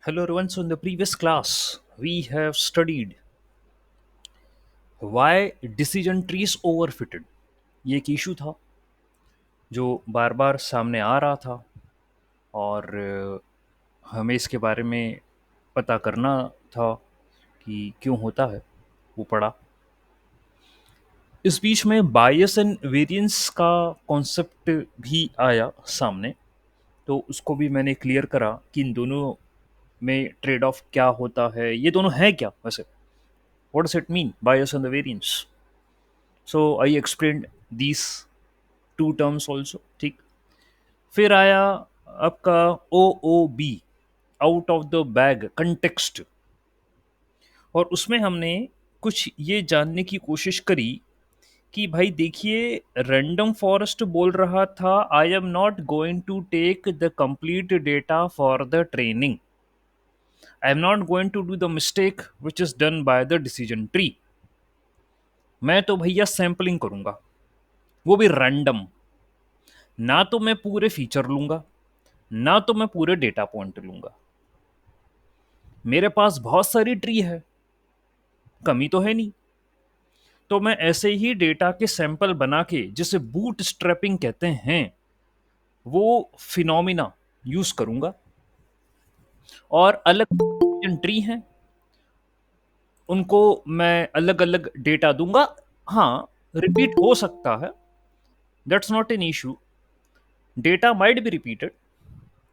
Hello everyone. So in the previous class, we have studied why decision trees overfitted. ये एक issue था जो बार बार सामने आ रहा था और हमें इसके बारे में पता करना था कि क्यों होता है। वो पढ़ा। इस बीच में बायस एंड वेरिएंस का कॉन्सेप्ट भी आया सामने, तो उसको भी मैंने क्लियर करा कि इन दोनों में ट्रेड ऑफ क्या होता है, ये दोनों है क्या वैसे। What does it mean bias and the variance? So I explained these two terms also. ठीक। फिर आया आपका O O B, out of the bag context, और उसमें हमने कुछ ये जानने की कोशिश करी कि भाई देखिए, रैंडम फॉरेस्ट बोल रहा था I am not going to take the complete data for the training, I am not going to do the mistake which is done by the decision tree. मैं तो भैया सैम्पलिंग करूंगा, वो भी रैंडम। ना तो मैं पूरे फीचर लूंगा, ना तो मैं पूरे डेटा पॉइंट लूंगा। मेरे पास बहुत सारी ट्री है, कमी तो है नहीं, तो मैं ऐसे ही डेटा के सैंपल बना के, जिसे बूट स्ट्रैपिंग कहते हैं, वो फिनोमिना यूज करूंगा। और अलग ट्री हैं, उनको मैं अलग अलग डेटा दूंगा। हाँ, रिपीट हो सकता है, that's not an issue. Data might be repeated.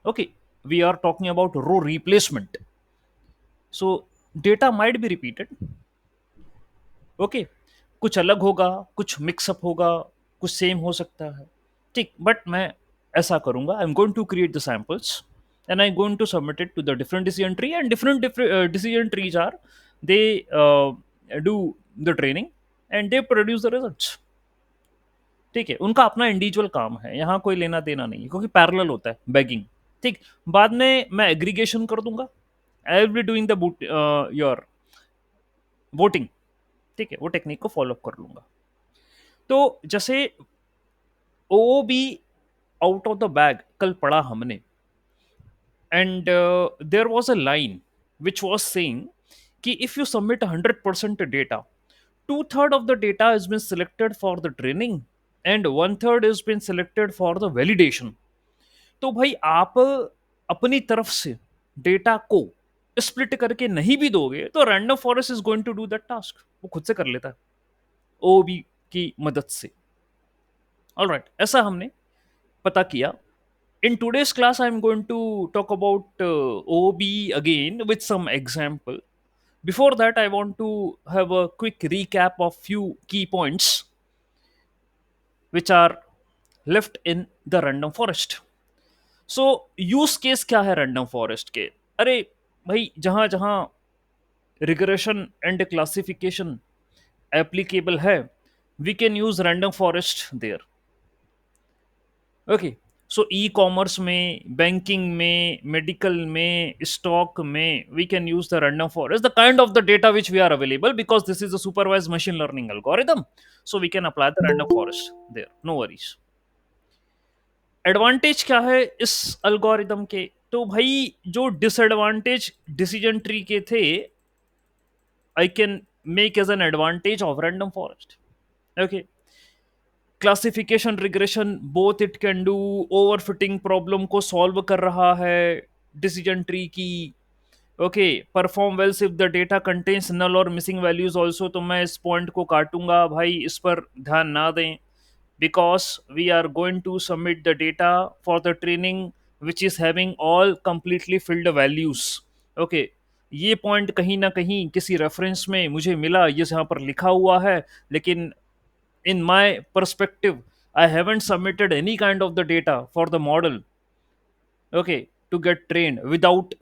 Okay, we are talking about row replacement, so data might be repeated. Okay, कुछ अलग होगा, कुछ मिक्सअप होगा, कुछ सेम हो सकता है। ठीक, बट मैं ऐसा करूंगा, I am going to create the samples and I going to submit it to the different decision tree, and different decision trees are, they do the training and they produce the results. ठीक है, उनका अपना individual काम है, यहाँ कोई लेना देना नहीं है, क्योंकि पैरेलल होता है बैगिंग। ठीक, बाद में मैं एग्रीगेशन कर दूंगा, आई will be doing the your voting. ठीक है, वो टेक्निक को फॉलो कर लूंगा। तो जैसे O B out of the bag कल पढ़ा हमने, and there was a line which was saying कि if you submit 100% data, two third of the data is been selected for the training and one third is been selected for the validation. तो भाई आप अपनी तरफ से data को split करके नहीं भी दोगे तो random forest is going to do that task, वो खुद से कर लेता है ओ बी की मदद से। ऑलराइट, ऐसा हमने पता किया। In today's class, I'm going to talk about OB again with some example. Before that, I want to have a quick recap of few key points which are left in the random forest. So, use case क्या है random forest के? अरे भाई, जहां जहां regression and classification applicable है, we can use random forest there. Okay, so e commerce में, banking में, मेडिकल में, स्टॉक में, we can use the random forest, the kind of the data which we are available, because this is a supervise machine learning algorithm, so we can apply the random forest there, no worries. Advantage क्या है इस algorithm के? तो भाई, जो disadvantage decision tree के थे, I can make as an advantage of random forest. Okay, classification regression both it can do, overfitting problem को सॉल्व कर रहा है डिसीजन ट्री की। Okay, perform well if the data contains null और missing values also, तो मैं इस point को काटूंगा भाई, इस पर ध्यान ना दें, because we are going to submit the data for the training which is having all completely filled values. Okay, ये पॉइंट कहीं ना कहीं किसी रेफरेंस में मुझे मिला, ये यहाँ पर लिखा हुआ है, लेकिन in my perspective, I haven't submitted any kind of the data for the model, okay, to get trained without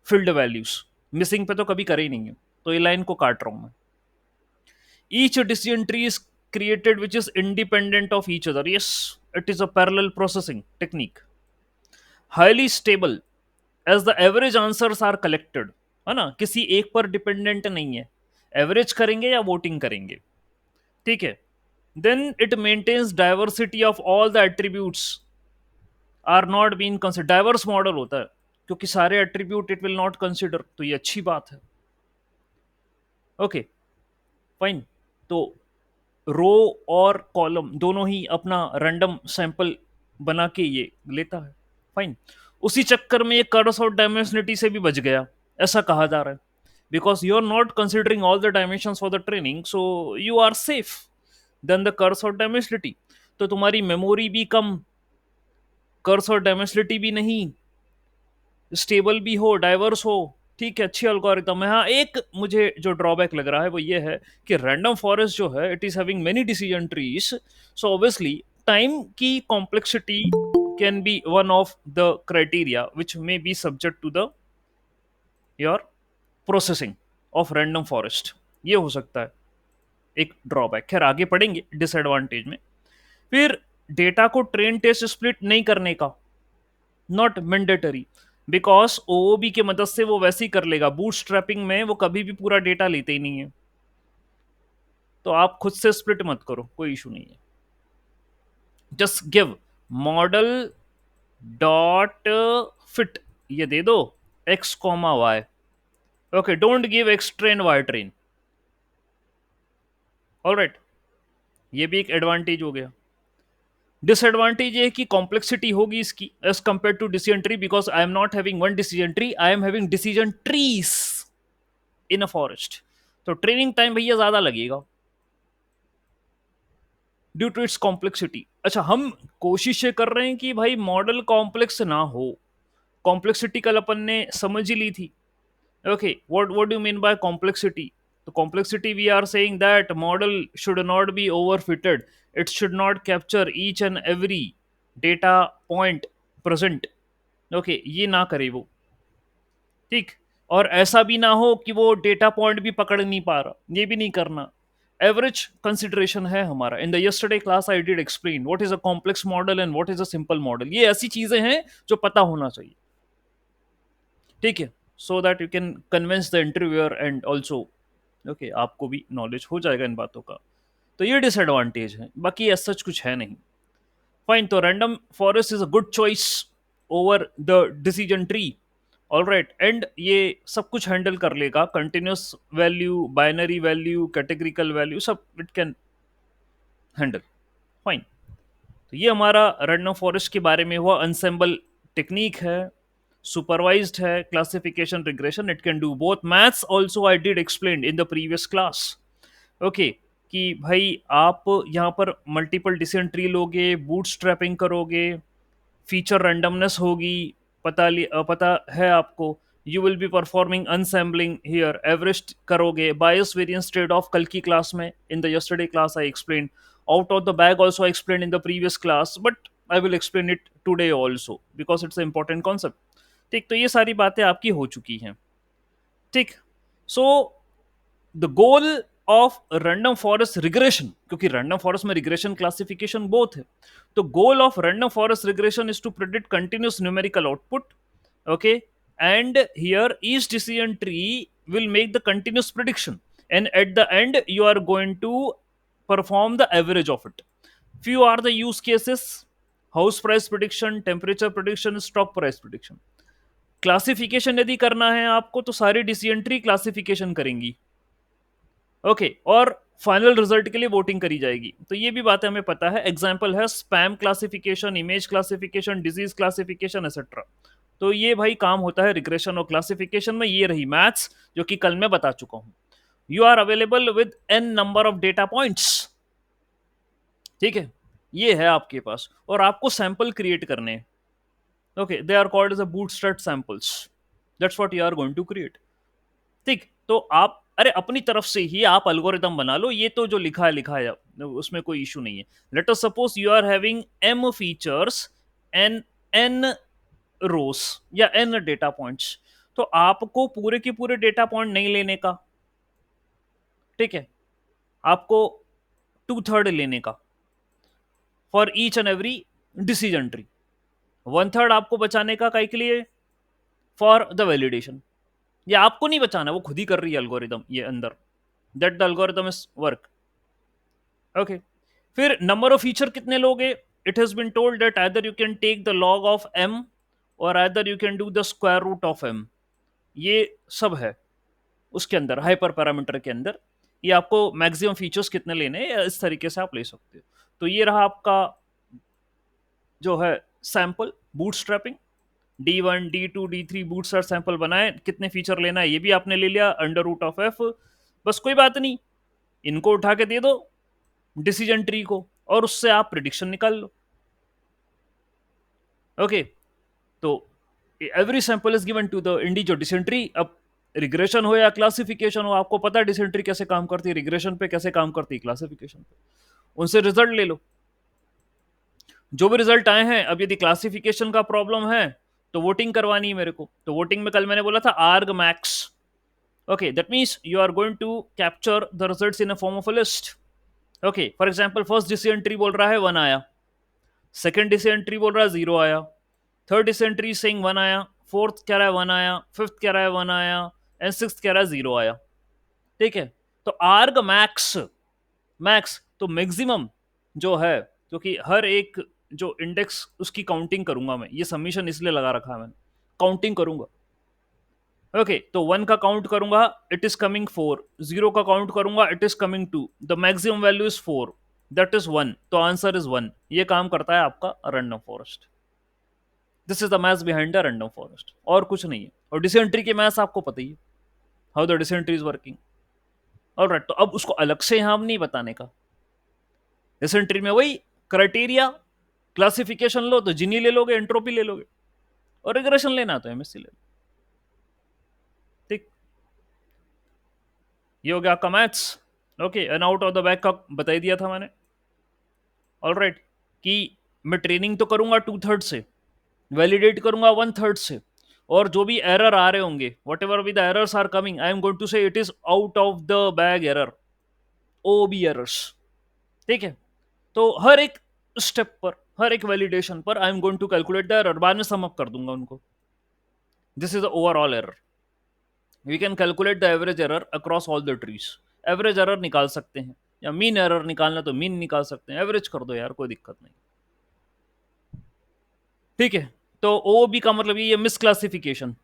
filled values। Missing पे तो कभी करे ही नहीं है, तो ये लाइन को काट रहा हूं मैं। Each decision tree is created which is independent of each other, yes, it is a parallel processing technique, highly stable as the average answers are collected, है ना, किसी एक पर डिपेंडेंट नहीं है, एवरेज करेंगे या वोटिंग करेंगे। ठीक है, then it maintains diversity of all the attributes are not being considered, diverse model होता है, क्योंकि सारे attribute it will not consider, तो ये अच्छी बात है। Okay, fine. तो रो और कॉलम दोनों ही अपना रैंडम सैंपल बना के ये लेता है, फाइन। उसी चक्कर में ये कर्व्स और डायमेंशनिटी से भी बच गया, ऐसा कहा जा रहा है, because you are not considering all the dimensions for the training, so you are safe then the curves और डायमेंशनिटी। तो तुम्हारी मेमोरी भी कम, कर्व्स और डायमेंशनिटी भी नहीं, स्टेबल भी हो, डाइवर्स हो, ठीक है, अच्छी एल्गोरिथम है। हाँ, एक मुझे जो ड्रॉबैक लग रहा है वो ये है कि रैंडम फॉरेस्ट जो है it is having many decision trees, so obviously time की complexity can be one of the criteria which may be subject to the your processing of random forest. ये हो सकता है एक ड्रॉबैक। खैर आगे पढ़ेंगे डिसएडवांटेज में। फिर डेटा को ट्रेन टेस्ट स्प्लिट नहीं करने का, नॉट मैंडेटरी, बिकॉज ओओबी के मदद से वो वैसे ही कर लेगा। बूटस्ट्रैपिंग में वो कभी भी पूरा डेटा लेते ही नहीं है, तो आप खुद से स्प्लिट मत करो, कोई इशू नहीं है। Just give model dot fit, ये दे दो X comma Y. Okay, don't give X train Y train. Alright, ये भी एक एडवांटेज हो गया। डिसएडवांटेज ये कि कॉम्प्लेक्सिटी होगी इसकी as compare to decision tree, because I am not having one decision tree, I am having decision trees in a forest. तो ट्रेनिंग टाइम भैया ज्यादा लगेगा ड्यू टू इट्स कॉम्प्लेक्सिटी। अच्छा, हम कोशिश ये कर रहे हैं कि भाई मॉडल कॉम्प्लेक्स ना हो। कॉम्प्लेक्सिटी कल अपन ने समझ ही ली थी। Okay, what do mean by complexity? तो complexity we are saying that model should not be overfitted, it should not capture each and every data point present. Okay, ये ना करे वो, ठीक। और ऐसा भी ना हो कि वो डेटा पॉइंट भी पकड़ नहीं पा रहा, ये भी नहीं करना। एवरेज कंसिडरेशन है हमारा। इन the yesterday class I did explain what is a complex model and what is a simple model. ये ऐसी चीजें हैं जो पता होना चाहिए, ठीक है, so that you can convince the interviewer and also okay, आपको भी नॉलेज हो जाएगा इन बातों का। तो ये डिसएडवांटेज है, बाकी ऐसा सच कुछ है नहीं। फाइन, तो random forest is a good choice over the decision tree. All right, and ये सब कुछ हैंडल कर लेगा, continuous value, binary value, categorical value, सब इट कैन हैंडल। फाइन, तो ये हमारा रैंडम फॉरेस्ट के बारे में हुआ। अनसेंबल टेक्निक है, सुपरवाइज्ड है, classification regression, it can do both. Maths also I did explain in the previous class. Okay, कि भाई आप यहाँ पर मल्टीपल डिसीजन ट्री लोगे, बूट स्ट्रैपिंग करोगे, फीचर रैंडमनेस होगी, पता है आपको। You will be performing ensembling here, average करोगे, बायस वेरियंस ट्रेड ऑफ कल की क्लास में, in the yesterday class I explain. Out of the bag also I explain in the previous class, but I will explain it today also because it's important concept, ठीक। तो ये सारी बातें आपकी हो चुकी हैं, ठीक। So the goal of random forest regression, क्योंकि रैंडम फॉरेस्ट में रिग्रेशन क्लासिफिकेशन बोथ है, तो goal of random forest regression is to predict continuous numerical output. Okay, and here each decision tree will make the continuous prediction, and at the end you are going to perform the average of it. Few are the use cases: house price prediction, temperature prediction, stock price prediction। Classification यदि करना है आपको तो सारी decision tree classification करेंगी, okay, और final result के लिए वोटिंग करी जाएगी। तो ये भी बातें हमें पता है। एग्जाम्पल है spam classification, image classification, disease classification etcetera. तो ये भाई काम होता है रिग्रेशन और क्लासिफिकेशन में। ये रही मैथ्स जो कि कल मैं बता चुका हूं। You are available with N number of data points, ठीक है, ये है आपके पास, और आपको सैंपल क्रिएट करने हैं। Okay, they are called as a bootstrap samples, that's what you are going to create, ठीक। तो आप अरे अपनी तरफ से ही आप एल्गोरिदम बना लो, ये तो जो लिखा है उसमें कोई इशू नहीं है। Let us suppose you are having M features and N rows या एन डेटा पॉइंट्स, तो आपको पूरे के पूरे डेटा पॉइंट नहीं लेने का, ठीक है, आपको 2/3 लेने का for each and every decision tree. 1/3 आपको बचाने का काहे के लिए? For the validation. ये आपको नहीं बचाना, वो खुद ही कर रही है एल्गोरिदम ये अंदर, that the algorithm is work. Okay, फिर नंबर ऑफ फीचर कितने लोगे? It has been told that either you can take the log of m और either you can do the square root of M. ये सब है उसके अंदर, hyper parameter के अंदर। ये आपको मैक्सिमम फीचर्स कितने लेने हैं इस तरीके से आप ले सकते हो। तो ये रहा आपका जो है sample bootstrapping. D1 D2 D3 bootstrap sample बनाए, कितने फीचर लेना है ये भी आपने ले लिया, अंडर रूट ऑफ एफ। बस कोई बात नहीं, इनको उठा के दे दो डिसीजन ट्री को और उससे आप प्रिडिक्शन निकाल लो। ओके, तो every sample is given to the individual decision tree. अब रिग्रेशन हो या क्लासिफिकेशन हो, आपको पता है डिसीजन ट्री कैसे काम करती है, रिग्रेशन पे कैसे काम करती है, क्लासिफिकेशन पे। उनसे रिजल्ट ले लो, जो भी रिजल्ट आए हैं। अब यदि क्लासिफिकेशन का प्रॉब्लम है तो वोटिंग करवानी है मेरे को। तो वोटिंग में कल मैंने बोला था arg max. Okay, that means you are going to capture the results in a form of a list. Okay, for example first decision tree बोल रहा है 1 आया, सेकंड डिसीजन ट्री बोल रहा है 0 आया, थर्ड डिसीजन ट्री सेइंग 1 आया, fourth कह रहा है 1 आया, फिफ्थ कह रहा है 1 आया, एंड सिक्स्थ कह रहा है 0 आया। ठीक है, तो आर्ग मैक्स, मैक्स तो मैक्सिमम जो है, क्योंकि हर एक जो इंडेक्स उसकी काउंटिंग करूंगा मैं, ये सबमिशन इसलिए लगा रखा है मैंने, काउंटिंग करूंगा। ओके, तो 1 का काउंट करूंगा, इट इज कमिंग 4, 0 का काउंट करूंगा, it is coming 2, the maximum value is 4, that is 1, तो आंसर इज 1। ये काम करता है आपका random forest. This is the maths behind the random forest, और कुछ नहीं है। और डिसीजन ट्री के मैथ्स आपको पता ही है, how the decision tree is working. Alright, तो अब उसको अलग से यहां हम नहीं बताने का। डिसीजन ट्री में वही क्राइटेरिया, क्लासिफिकेशन लो तो जिनी ले लोगे, एंट्रोपी ले लोगे, और रिग्रेशन लेना तो एमएससी ले लो। ठीक, ये हो गया आपका maths. Okay, and out of the bag का बता ही दिया था मैंने। ऑलराइट, कि मैं ट्रेनिंग तो करूंगा 2/3 से, वैलिडेट करूंगा 1/3 से, और जो भी एरर आ रहे होंगे, whatever be the errors are coming, I am going to say it is out of the bag error, O B errors. ठीक है, तो हर एक स्टेप पर, हर एक वैलिडेशन पर I am going to calculate the error, बाद में sum up कर दूंगा उनको। This is the overall error. We can calculate the average error across all the trees. Average error निकाल सकते हैं, या मीन एरर निकालना तो मीन निकाल सकते हैं, एवरेज कर दो यार, कोई दिक्कत नहीं। ठीक है, तो ओ बी का मतलब ये मिसक्लासिफिकेशन।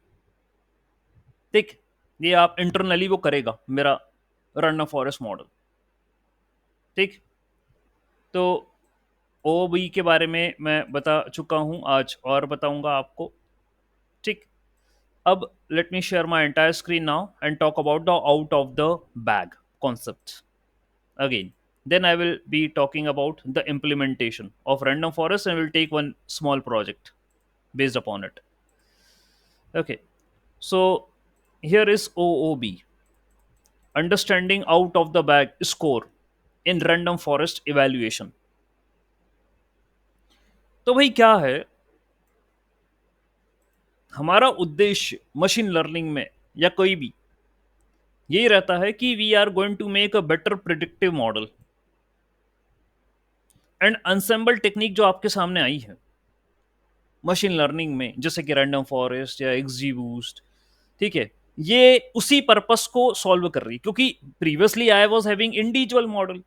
ठीक, ये आप इंटरनली वो करेगा मेरा रन फॉरेस्ट मॉडल। ठीक, तो ओ बी के बारे में मैं बता चुका हूं आज, और बताऊंगा आपको। ठीक, अब let me share my entire screen now and talk about the out of the bag concept again. Then I will be talking about the implementation of random forest, and we'll take one small project based upon it. Okay, so here is OOB, understanding out of the bag score in random forest evaluation. तो भाई क्या है हमारा उद्देश्य machine learning में या कोई भी, यही रहता है कि we are going to make a better predictive model. And ensemble technique जो आपके सामने आई है मशीन लर्निंग में, जैसे कि रैंडम फॉरेस्ट या एक्सजी बूस्ट, ठीक है, ये उसी पर्पस को सॉल्व कर रही है। क्योंकि previously I was having individual model,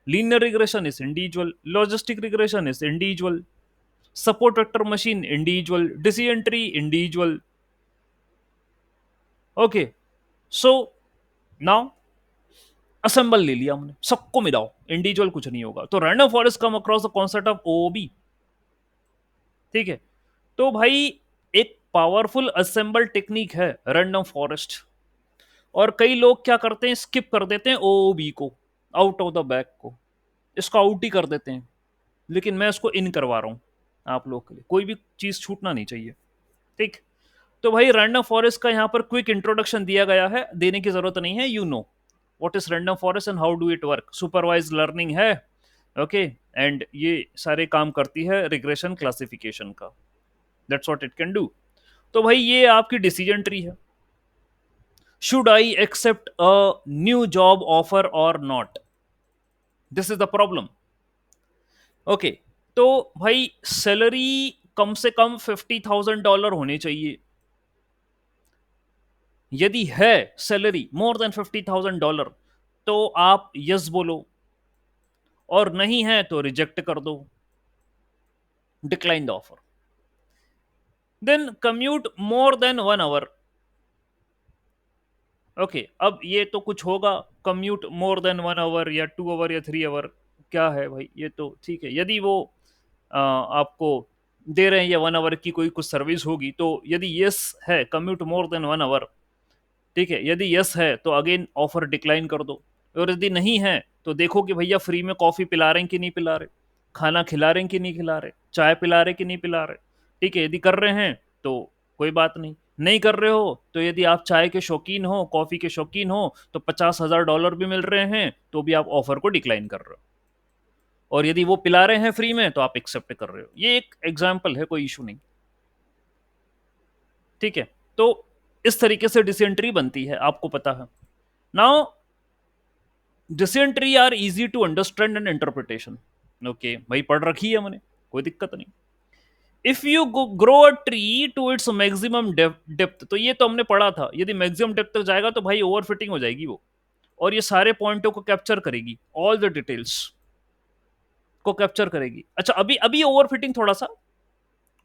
linear regression is individual, logistic regression is individual, support vector machine individual, decision tree individual. Okay, so now assemble ले लिया हमने, सबको मिलाओ, इंडिविजुअल कुछ नहीं होगा। तो random forest come across the concept of OOB. ठीक है, तो भाई एक पावरफुल असेंबल टेक्निक है रैंडम फॉरेस्ट, और कई लोग क्या करते हैं, स्किप कर देते हैं ओओबी को, आउट ऑफ द बैग को, इसको आउट ही कर देते हैं। लेकिन मैं इसको इन करवा रहा हूं आप लोग के लिए, कोई भी चीज छूटना नहीं चाहिए। ठीक, तो भाई रैंडम फॉरेस्ट का यहाँ पर क्विक इंट्रोडक्शन दिया गया है, देने की जरूरत नहीं है। You know what is random forest and how do it work. Supervise learning है, ओके, एंड ये सारे काम करती है रिग्रेशन क्लासिफिकेशन का। That's what it can do. तो भाई ये आपकी डिसीजन ट्री है। Should I accept a new job offer और not, this is the problem. Okay, तो भाई सैलरी कम से कम $50,000 होनी चाहिए। यदि है सैलरी मोर देन $50,000 तो आप यस बोलो, और नहीं है तो रिजेक्ट कर दो, decline the offer. Then commute more than 1 hour. Okay, अब ये तो कुछ होगा, कम्यूट मोर देन 1 आवर या 2 आवर या 3 आवर, क्या है भाई, ये तो ठीक है। यदि वो आपको दे रहे हैं या 1 आवर की कोई कुछ सर्विस होगी, तो यदि यस है कम्यूट मोर देन 1 आवर, ठीक है, यदि यस है तो अगेन ऑफर डिक्लाइन कर दो। और यदि नहीं है तो देखो कि भैया फ्री में कॉफी पिला रहे हैं कि नहीं पिला रहे, खाना खिला रहे हैं कि नहीं खिला रहे, चाय पिला रहे कि नहीं पिला रहे। ठीक है, यदि कर रहे हैं तो कोई बात नहीं, नहीं कर रहे हो तो यदि आप चाय के शौकीन हो, कॉफी के शौकीन हो, तो $50,000 भी मिल रहे हैं तो भी आप ऑफर को डिक्लाइन कर रहे हो। और यदि वो पिला रहे हैं फ्री में तो आप एक्सेप्ट कर रहे हो। ये एक एग्जाम्पल है, कोई इशू नहीं। ठीक है, तो इस तरीके से डिसेंट्री बनती है, आपको पता है। Now decision trees are easy to understand and interpretation. Okay भाई, पढ़ रखी है मैंने, कोई दिक्कत नहीं। If you grow a tree to its maximum depth, तो ये तो हमने पढ़ा था, यदि मैक्सिमम डेप्थ तक जाएगा तो भाई ओवर फिटिंग हो जाएगी वो, और ये सारे पॉइंटों को कैप्चर करेगी, ऑल द डिटेल्स को कैप्चर करेगी। अच्छा, अभी अभी ओवर फिटिंग थोड़ा सा,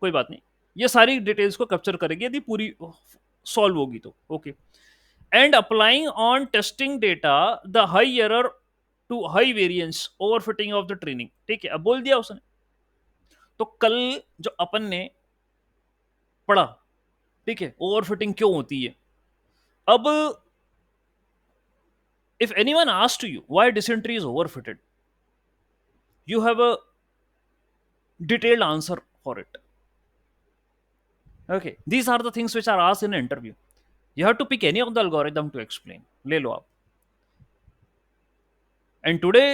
कोई बात नहीं, ये सारी डिटेल्स को कैप्चर करेगी यदि पूरी सॉल्व होगी तो। Okay, and applying on testing data the high error to high variance over fitting of the training. ठीक है, अब बोल दिया उसने। तो कल जो अपन ने पढ़ा, ठीक है, ओवर फिटिंग क्यों होती है। अब if anyone asked you why dysentery is over fitted, you have a detailed answer for it. Okay, these are the things which are asked in an interview. You have to pick any of the algorithm to explain. ले लो आप। And today,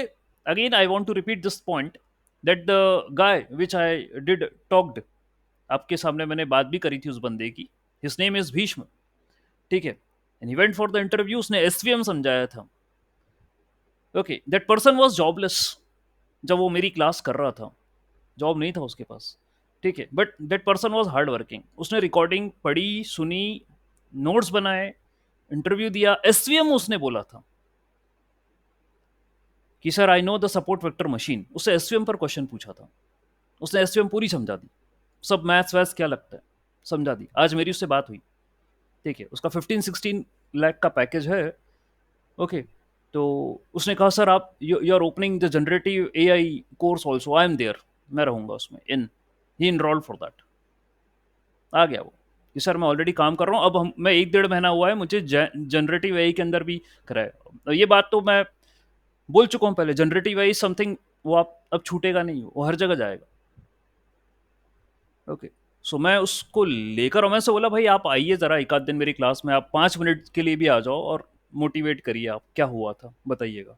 again, I want to repeat this point that the guy which I did talked, आपके सामने मैंने बात भी करी थी उस बंदे की, his name is भीष्म। ठीक है, and he went for the interview, उसने एसवीएम समझाया था। Okay, that person was jobless जब वो मेरी क्लास कर रहा था, जॉब नहीं था उसके पास। ठीक है, but that person was hard working, उसने रिकॉर्डिंग पढ़ी, सुनी, नोट्स बनाए, इंटरव्यू दिया। एसवीएम उसने बोला था कि sir I know the support vector machine, उससे एसवीएम पर क्वेश्चन पूछा था, उसने एसवीएम पूरी समझा दी, सब मैथ्स वैथ्स क्या लगता है समझा दी। आज मेरी उससे बात हुई, ठीक है, उसका 15-16 लाख का पैकेज है। ओके, तो उसने कहा सर आप you are opening the generative AI course also, I am there, मैं रहूंगा उसमें in. He enroll for that, आ गया वो कि सर मैं ऑलरेडी काम कर रहा हूँ, अब मैं 1-1.5 महीना हुआ है मुझे जनरेटिव एआई के अंदर भी कराए। ये बात तो मैं बोल चुका हूँ पहले, जनरेटिव एआई समथिंग वो आप अब छूटेगा नहीं, वो हर जगह जाएगा। ओके, सो मैं उसको लेकर, और मैं से बोला भाई आप आइए ज़रा एक आध दिन मेरी क्लास में, आप 5 मिनट के लिए भी आ जाओ और मोटिवेट करिए, आप क्या हुआ था बताइएगा।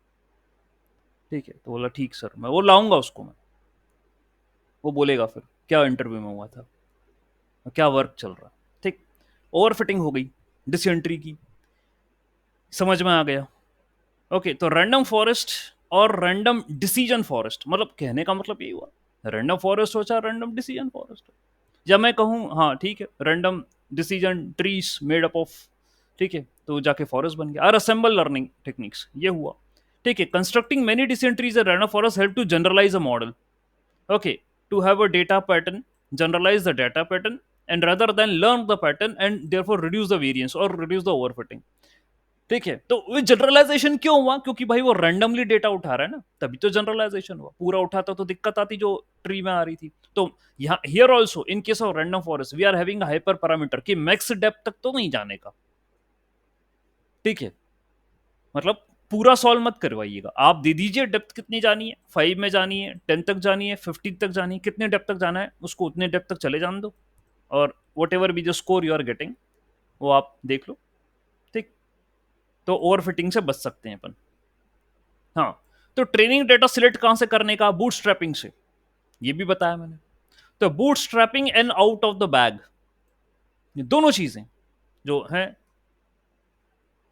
ठीक है, तो बोला ठीक सर, मैं वो लाऊंगा उसको मैं, वो बोलेगा फिर क्या इंटरव्यू में हुआ था, क्या वर्क चल रहा। ठीक, ओवर फिटिंग हो गई डिसेंट्री की, समझ में आ गया। ओके, तो रैंडम फॉरेस्ट और रैंडम डिसीजन फॉरेस्ट, मतलब कहने का मतलब यही हुआ, रैंडम फॉरेस्ट हो चाहे रैंडम डिसीजन फॉरेस्ट हो। जब मैं कहूँ हाँ ठीक है, random decision trees made up of, ठीक है, तो जाके फॉरेस्ट बन गया। आर असेंबल लर्निंग टेक्निक्स, ये हुआ। ठीक है, constructing many decision trees and random forest help to generalize a model. Okay, to have a data pattern, generalize the data pattern, and rather than learn the pattern and therefore reduce the variance or reduce the overfitting। ठीक है, तो वो generalisation क्यों हुआ, क्योंकि भाई वो randomly data उठा रहा है ना, तभी तो जनरलाइजेशन हुआ। पूरा उठाता तो दिक्कत आती जो ट्री में आ रही थी। तो यहाँ here also in case of random forest we are having hyper parameter कि मैक्स डेप्थ तक तो नहीं जाने का। ठीक है, मतलब पूरा सॉल्व मत करवाइएगा, आप दे दीजिए डेप्थ कितनी जानी है, 5 में जानी है, 10 तक जानी है, 15 तक जानी है, कितने डेप्थ तक जाना है उसको उतने डेप्थ तक चले जान दो, और वट एवर बी जो स्कोर यू आर गेटिंग वो आप देख लो। ठीक, तो ओवर फिटिंग से बच सकते हैं अपन। हाँ, तो ट्रेनिंग डेटा सिलेक्ट कहां से करने का, बूट स्ट्रैपिंग से, ये भी बताया मैंने। तो boot strapping and out of the bag, ये दोनों चीजें जो हैं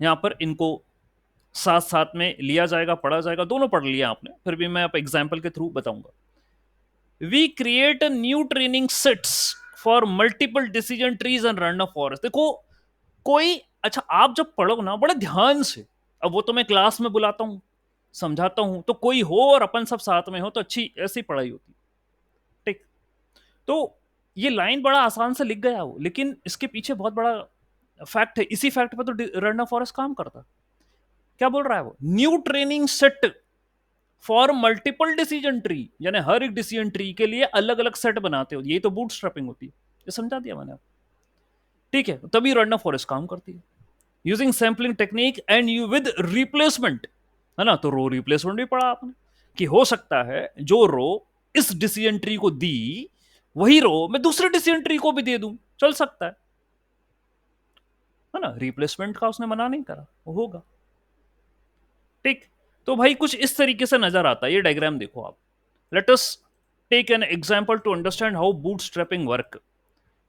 यहां पर, इनको साथ साथ में लिया जाएगा, पढ़ा जाएगा। दोनों पढ़ लिया आपने, फिर भी मैं आप एग्जाम्पल के थ्रू बताऊंगा। We create new training sets for multiple decision trees and random forest. देखो कोई, अच्छा आप जब पढ़ो ना बड़े ध्यान से, अब वो तो मैं क्लास में बुलाता हूँ समझाता हूँ, तो कोई हो और अपन सब साथ में हो तो अच्छी ऐसी पढ़ाई होती। ठीक, तो ये लाइन बड़ा आसान से लिख गया वो, लेकिन इसके पीछे बहुत बड़ा फैक्ट है। इसी फैक्ट पर तो रैंडम फॉरेस्ट काम करता। क्या बोल रहा है वो, new training set for multiple decision tree, यानी हर एक डिसीजन ट्री के लिए अलग अलग सेट बनाते हो, यही तो बूटस्ट्रैपिंग होती है। ये समझा दिया मैंने। ठीक है, तभी रैंडम फॉरेस्ट काम करती है। Using sampling technique and you with replacement, है ना, तो रो रिप्लेसमेंट भी पढ़ा आपने कि हो सकता है जो रो इस डिसीजन ट्री को दी, वही रो मैं दूसरे डिसीजन ट्री को भी दे दूं, चल सकता है ना। रिप्लेसमेंट का उसने मना नहीं करा, वो होगा। ठीक, तो भाई कुछ इस तरीके से नजर आता है। ये डायग्राम देखो आप। Let us take an example to understand how bootstrapping work.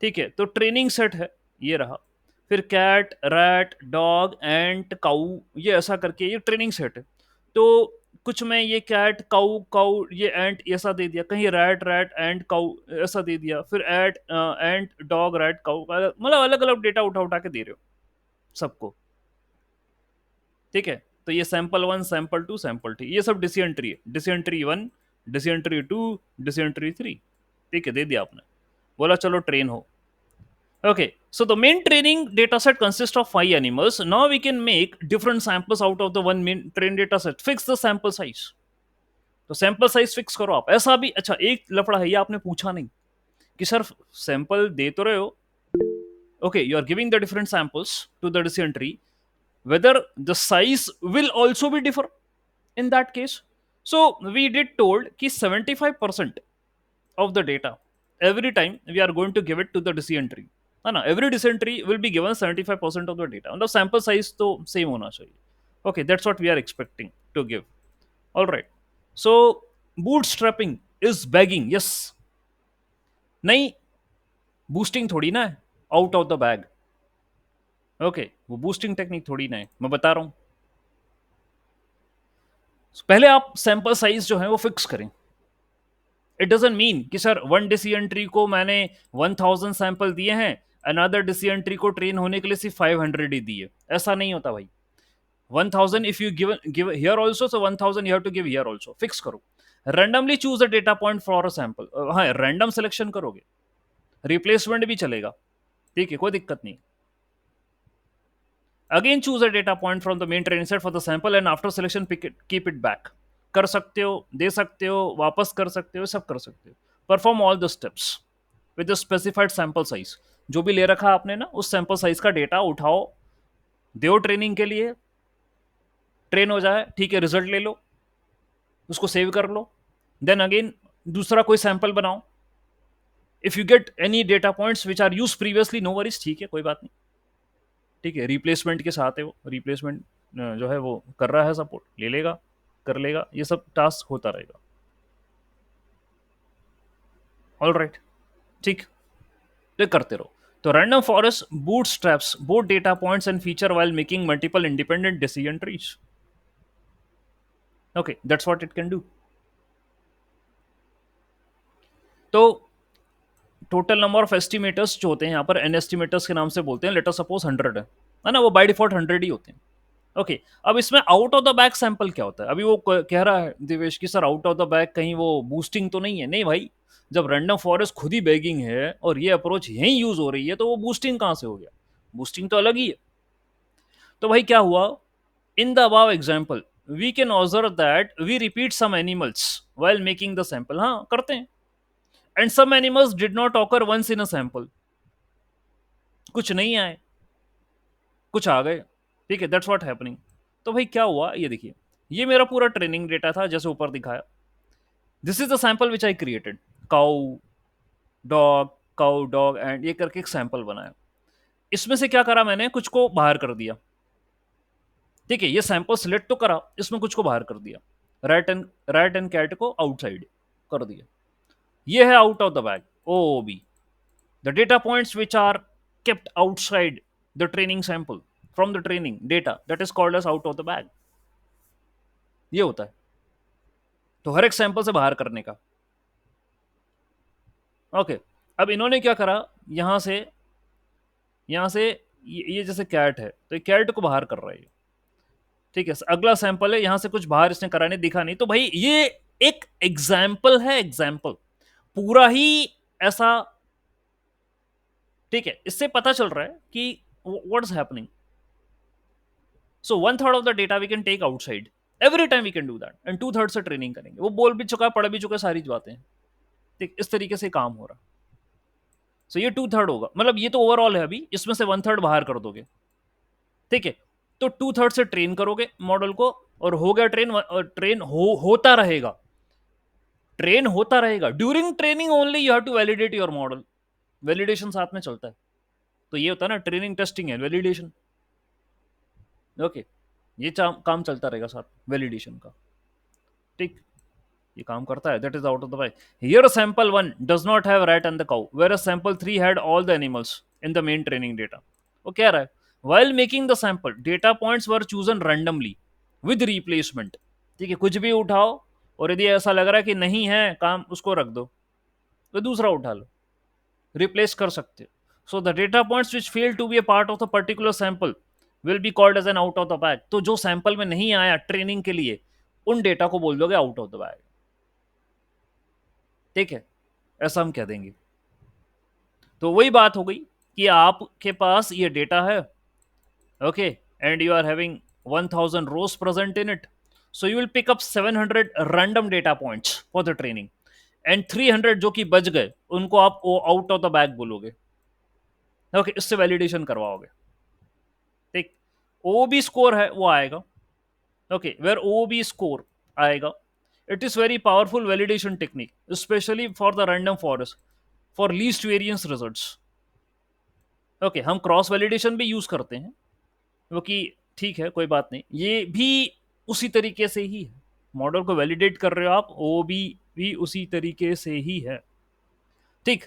ठीक है, तो ट्रेनिंग सेट है, ये रहा। फिर cat, rat, dog, ant, cow, ये ऐसा करके ये ट्रेनिंग सेट है। तो कुछ में ये कैट, काऊ, काऊ, ये एंट ऐसा दे दिया, कहीं रैट, रैट, एंट, काऊ ऐसा दे दिया, फिर एंट, डॉग, रैट, काऊ, मतलब अलग अलग डेटा उठा उठा के दे रहे हो सबको। ठीक है, तो ये sample one, sample two, sample three, ये सब डिसीजन ट्री है। Decision tree one, decision tree two, decision tree three. ठीक है, दे दिया आपने, बोला चलो ट्रेन हो। Okay, so the main training data set consists of 5 animals. Now we can make different samples out of the one main train data set. Fix the sample size. तो sample size fix करो आप। ऐसा भी अच्छा एक लफड़ा है, ये आपने पूछा नहीं कि सर सैंपल दे तो रहे हो, okay, you are giving the different samples to the decision tree, whether the size will also be differ in that case. So we did told कि 75% of the data every time we are going to give it to the decision tree, है ना। every decision tree will be given 75% of the data, मतलब sample size तो same होना चाहिए। okay, that's what we are expecting to give. all right, so bootstrapping is bagging, yes, नहीं, boosting थोड़ी ना है out of the bag. Okay, वो boosting technique थोड़ी ना है, मैं बता रहा हूं। पहले आप सैंपल साइज जो है वो फिक्स करें। इट डजेंट मीन कि सर वन डिसीजन ट्री को मैंने 1000 सैंपल दिए हैं, अनदर डिसीजन ट्री को ट्रेन होने के लिए सिर्फ 500 ही दिए, ऐसा नहीं होता भाई। 1000 if you give here also, so 1000 you have to give here also, fix करो। randomly choose a data point for a sample, हाँ रैंडम सिलेक्शन करोगे, रिप्लेसमेंट भी चलेगा, ठीक है, कोई दिक्कत नहीं। Again choose a data point from the main training set for the sample and after selection pick it, keep it back, कर सकते हो, दे सकते हो, वापस कर सकते हो, सब कर सकते हो। Perform all the steps with the specified sample size, जो भी ले रखा आपने ना उस सैंपल साइज का डेटा उठाओ, दो ट्रेनिंग के लिए, ट्रेन हो जाए, ठीक है, रिजल्ट ले लो, उसको सेव कर लो, देन अगेन दूसरा कोई सैंपल बनाओ। If you get any data points which are use previously, no worries, ठीक है, कोई बात नहीं। ठीक है, रिप्लेसमेंट के साथ है वो, रिप्लेसमेंट जो है वो कर रहा है सपोर्ट, ले लेगा, कर लेगा, ये सब टास्क होता रहेगा। ऑल राइट, ठीक, तो करते रहो। तो random forest boot straps both data points and feature while making multiple independent decision trees. Okay, that's what it can do. तो टोटल नंबर ऑफ एस्टिमेटर्स जो होते हैं यहाँ पर एन एस्टिमेटर्स के नाम से बोलते हैं, लेटर सपोज 100 है ना, वो बाय डिफॉल्ट 100 ही होते हैं। ओके, अब इसमें out of the bag sample क्या होता है? अभी वो कह रहा है दिवेश की sir out of the bag कहीं वो बूस्टिंग तो नहीं है? नहीं भाई, जब रैंडम फॉरेस्ट खुद ही बैगिंग है और ये अप्रोच यहीं यूज हो रही है, तो वो बूस्टिंग कहां से हो गया? बूस्टिंग तो अलग ही है। तो भाई क्या हुआ, in the above example we can observe that we repeat some animals while making the sample, हाँ करते हैं, and some animals did not occur once in a sample, कुछ नहीं आए, कुछ आ गए, ठीक है, दैट्स व्हाट हैपनिंग। तो भाई क्या हुआ, ये देखिए, ये मेरा पूरा ट्रेनिंग डेटा था जैसे ऊपर दिखाया। This is the sample which I created, cow, dog, cow, dog and ये करके एक सैंपल बनाया। इसमें से क्या करा मैंने, कुछ को बाहर कर दिया, ठीक है, ये सैंपल सिलेक्ट तो करा, इसमें कुछ को बाहर कर दिया, रैट एंड कैट को आउटसाइड कर दिया। ये है out of the bag, O B, the data points which are kept outside the training sample from the training data, that is called as out of the bag। ये होता है, तो हर एक सैंपल से बाहर करने का। ओके, अब इन्होंने क्या करा, यहां से ये जैसे कैट है, तो कैट को बाहर कर रहा है, ठीक है, अगला सैंपल है, यहां से कुछ बाहर इसने करा नहीं, दिखा नहीं, तो भाई ये एक एग्जाम्पल है, एग्जाम्पल, पूरा ही ऐसा ठीक है, इससे पता चल रहा है कि what is happening. So 1/3 of the data we can take outside. Every time we can do that. And 2/3 से ट्रेनिंग करेंगे. वो बोल भी चुका है, पढ़ भी चुका है सारी बातें. ठीक, इस तरीके से काम हो रहा है. सो ये 2/3 होगा, मतलब ये तो ओवरऑल है. अभी इसमें से 1/3 बाहर कर दोगे. ठीक है, तो 2/3 से ट्रेन करोगे मॉडल को, और हो गया ट्रेन. ट्रेन होता रहेगा. ट्रेन होता रहेगा. During training only you have to validate your model. Validation साथ में चलता है. तो ये होता है ना, ट्रेनिंग, टेस्टिंग है, वैलिडेशन. ओके, ये काम चलता रहेगा साथ वैलिडेशन का. ठीक, ये काम करता है. That is out of the way. Here sample 1 does not have rat and the cow, where sample 3 had all the animals in the main training data. वो कह रहा है, while making the sample data points were chosen randomly with replacement. ठीक है, कुछ भी उठाओ, और यदि ऐसा लग रहा है कि नहीं है काम, उसको रख दो, तो दूसरा उठा लो, रिप्लेस कर सकते हो. So the data points which fail to be a part of the particular sample will be called as an out of the bag. तो जो सैंपल में नहीं आया ट्रेनिंग के लिए, उन डेटा को बोल दोगे आउट ऑफ द बैग. ठीक है, ऐसा हम कह देंगे. तो वही बात हो गई कि आपके पास ये डेटा है. Okay, and you are having 1000 rows present in it, so you will pick up 700 random data points for the training, and 300 जो कि बच गए उनको आप आउट ऑफ द बैग बोलोगे. ओके, इससे वैलिडेशन करवाओगे. ठीक, ओ बी स्कोर है वो आएगा. Okay, where O B score आएगा. It is very powerful validation technique, specially for the random forest, for least variance results. Okay, हम क्रॉस वैलिडेशन भी यूज करते हैं, क्योंकि ठीक है, कोई बात नहीं, ये भी उसी तरीके से ही है. मॉडल को वैलिडेट कर रहे हो आप, वो भी उसी तरीके से ही है. ठीक,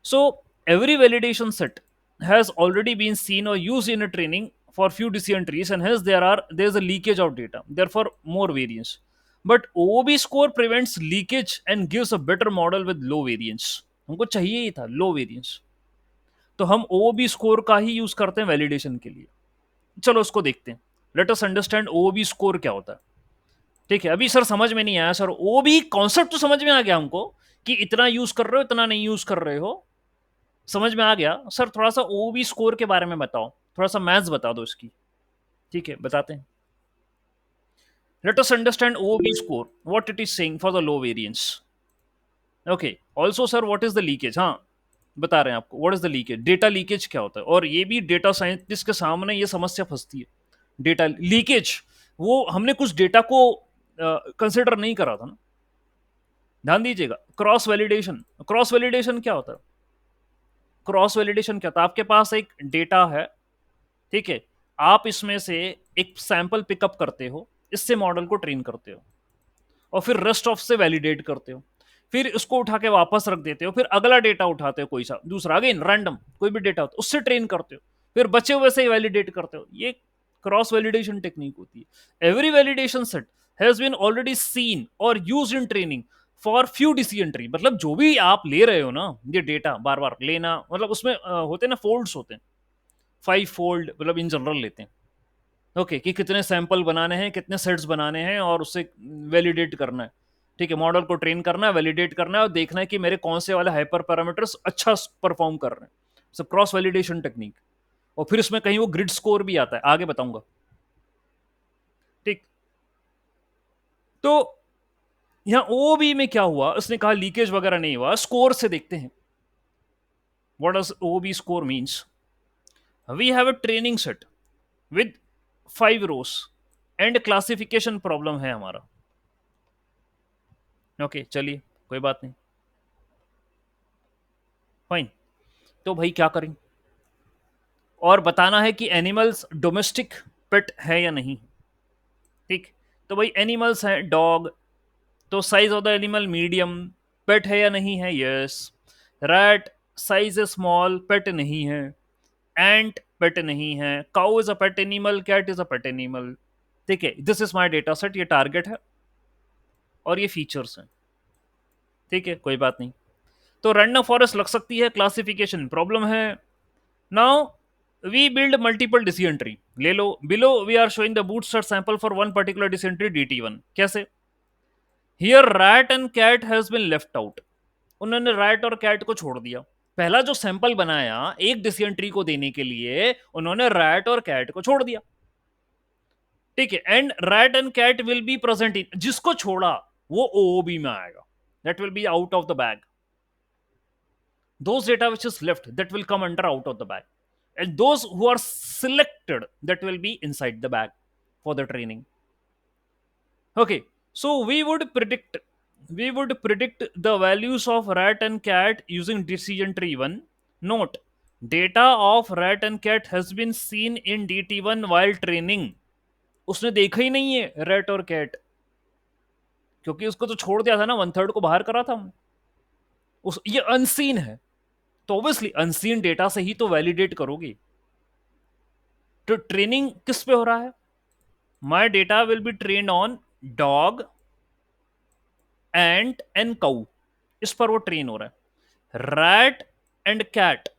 so every validation set has already been seen और use in a training for few decision trees, and hence there is a leakage of data, therefore more variance. But OOB score prevents leakage and gives a better model with low variance. हमको चाहिए ही था लो variance, तो हम OOB score का ही use करते हैं validation के लिए. चलो उसको देखते हैं. Let us understand OB score क्या होता है. ठीक है, अभी सर समझ में नहीं आया सर. ओबी कॉन्सेप्ट तो समझ में आ गया हमको, कि इतना यूज कर रहे हो, इतना नहीं यूज कर रहे हो, समझ में आ गया सर. थोड़ा सा ओबी स्कोर के बारे में बताओ, थोड़ा सा मैथ्स बता दो इसकी. ठीक है, बताते हैं. Let us understand OB score, what it is saying for the low variance. Okay, also sir what is the leakage. हाँ, बता रहे हैं आपको what is the leakage. Data leakage क्या होता है, और ये भी डेटा साइंटिस्ट के सामने ये समस्या फंसती है. डेटा लीकेज, वो हमने कुछ डेटा को कंसिडर नहीं करा था ना. ध्यान दीजिएगा. क्रॉस वैलिडेशन, क्रॉस वैलिडेशन क्या होता है. क्रॉस वैलिडेशन क्या होता है, आपके पास एक डेटा है. ठीक है, आप इसमें से एक सैंपल पिकअप करते हो, इससे मॉडल को ट्रेन करते हो, और फिर रेस्ट ऑफ से वैलिडेट करते हो, फिर इसको उठा के वापस रख देते हो, फिर अगला डेटा उठाते हो, कोई सा दूसरा, अगेन रैंडम कोई भी डेटा होता है, उससे ट्रेन करते हो, फिर बचे हुए से वैलिडेट करते हो. ये क्रॉस वैलिडेशन टेक्निक होती है. Every validation set has been already seen और used in training for few decision tree. मतलब जो भी आप ले रहे हो ना, ये डेटा बार बार लेना, मतलब उसमें होते हैं ना फोल्ड्स होते हैं, 5 फोल्ड, मतलब इन जनरल लेते हैं. ओके, कि कितने सैंपल बनाने हैं, कितने सेट्स बनाने हैं, और उससे वैलिडेट करना है. ठीक है, मॉडल को ट्रेन करना है, वैलिडेट करना है, और देखना है कि मेरे कौन से वाले हाइपर पैरामीटर्स अच्छा परफॉर्म कर रहे हैं. सब क्रॉस वैलिडेशन टेक्निक. और फिर उसमें कहीं वो ग्रिड स्कोर भी आता है, आगे बताऊंगा. ठीक, तो यहां ओबी में क्या हुआ, उसने कहा लीकेज वगैरह नहीं हुआ. स्कोर से देखते हैं what does OB score means. We have a training set with 5 rows, and classification problem है हमारा. ओके, चलिए कोई बात नहीं, फाइन. तो भाई क्या करें, और बताना है कि एनिमल्स डोमेस्टिक पेट है या नहीं. ठीक, तो भाई एनिमल्स हैं डॉग, तो size of the animal medium, pet है या नहीं है, yes. Rat size small, pet नहीं है. एंट पेट नहीं है. Cow is a pet animal, cat is a pet animal. ठीक है, this is my data set, ये टारगेट है और ये फीचर्स हैं. ठीक है, कोई बात नहीं. तो रैंडम फॉरेस्ट लग सकती है, क्लासिफिकेशन प्रॉब्लम है. Now we build multiple decision tree. ले लो, below we are showing the bootstrap sample for one particular decision tree DT1. कैसे. Here rat and cat has been left out. उन्होंने rat और cat को छोड़ दिया. पहला जो सैंपल बनाया एक डिसीजन ट्री को देने के लिए, उन्होंने रैट और कैट को छोड़ दिया, ठीक है, and rat and cat will be present in, जिसको छोड़ा वो ओओबी में आएगा, that will be out of the bag. Those data which is left, that will come under out of the bag, and those who are selected, that will be inside the bag for the training. Okay, so we would predict the values of rat and cat using decision tree 1. Note, data of rat and cat has been seen in dt1 while training. उसने देखा ही नहीं है rat और cat, क्योंकि उसको तो छोड़ दिया था ना, 1/3 को बाहर करा था हमने. उस ये अनसीन है, तो ऑब्वियसली अनसीन डेटा से ही तो वैलिडेट करोगे. तो ट्रेनिंग किस पे हो रहा है? My data will be trained on dog, ant and cow, इस पर वो ट्रेन हो रहा है. रैट एंड कैट,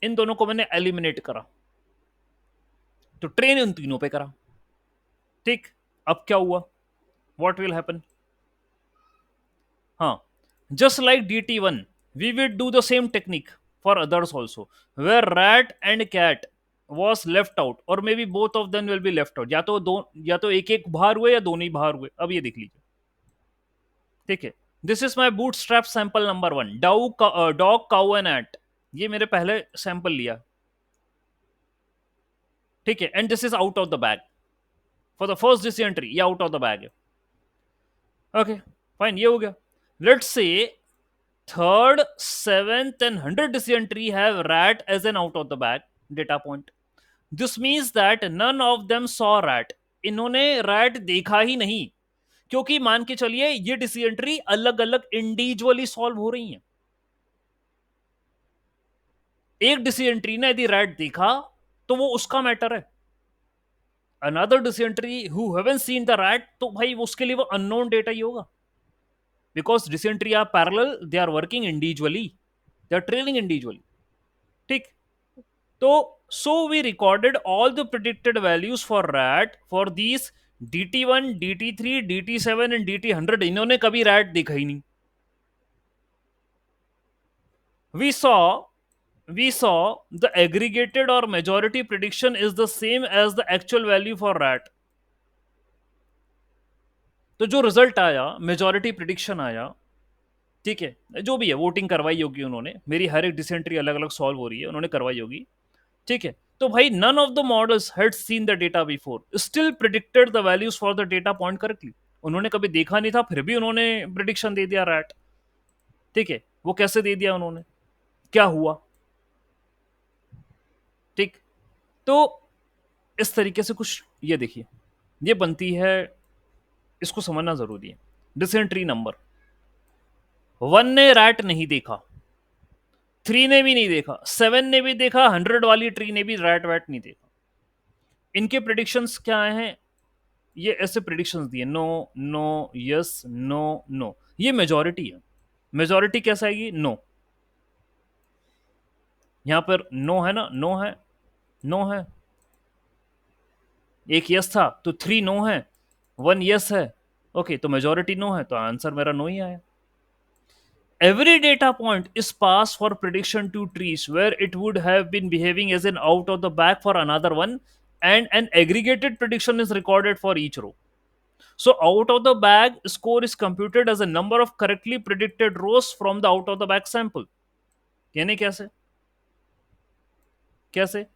इन दोनों को मैंने एलिमिनेट करा, तो ट्रेन इन तीनों पे करा. ठीक, अब क्या हुआ? What will happen? हाँ, just like dt1 we will do the same technique for others also, where rat and cat was left out, or maybe both of them will be left out. या तो एक एक बाहर हुए या दोनों ही बाहर हुए. अब ये देख लीजिए, ठीक है. This is my bootstrap sample number 1, dog cow and ant. ये मेरे पहले सैंपल लिया, ठीक है, and this is out of the bag for the first decision tree. ये आउट ऑफ द बैग है. ओके फाइन, ये हो गया. Let's say third, seventh, and 100 decision tree have rat as an out of the bag data point. This means that none of them saw rat. इन्होंने rat देखा ही नहीं, क्योंकि मान के चलिए ये डिसीजन ट्री अलग अलग इंडिविजुअली सॉल्व हो रही हैं. एक डिसीजन ट्री ने यदि rat देखा तो वो उसका मैटर है. Another decision tree who haven't seen the rat, तो भाई उसके लिए वो अननोन डेटा ही होगा, because decision tree are parallel, they are working individually, they are training individually. ठीक, तो so we recorded all the predicted values for rat for these dt1, dt3, dt7 and dt100. इन्होंने कभी rat देखा ही नहीं. We saw the aggregated or majority prediction is the same as the actual value for rat. तो जो result आया, majority prediction आया, ठीक है, जो भी है, वोटिंग करवाई होगी उन्होंने, मेरी हर एक डिसेंट्री अलग अलग सॉल्व हो रही है, उन्होंने करवाई होगी, ठीक है. तो भाई none of the models had seen the data before, still predicted the values for the data point correctly. उन्होंने कभी देखा नहीं था, फिर भी उन्होंने प्रिडिक्शन दे दिया रैट. ठीक है, वो कैसे दे दिया उन्होंने, क्या हुआ? ठीक, तो इस तरीके से कुछ, ये देखिए, ये बनती है, इसको समझना जरूरी है. डिसेंट्री नंबर 1 ने रैट नहीं देखा, 3 ने भी नहीं देखा, 7 ने भी देखा, 100 वाली ट्री ने भी रैट वैट नहीं देखा. इनके प्रिडिक्शंस क्या हैं? ये ऐसे प्रिडिक्शंस दिए, no no yes no no. ये मेजॉरिटी है. मेजॉरिटी कैसे आएगी? नो. यहां पर नो है ना, नो है, नो है. एक यस था तो 3 नो है, 1 यस है. ओके, तो मेजॉरिटी नो है, तो आंसर मेरा नो ही आया. Every data point is passed for prediction to trees where it would have been behaving as an out of the bag for another one, and an aggregated prediction is recorded for each row. So out of the bag score is computed as a number of correctly predicted rows from the out of the bag sample. यानी कैसे? कैसे?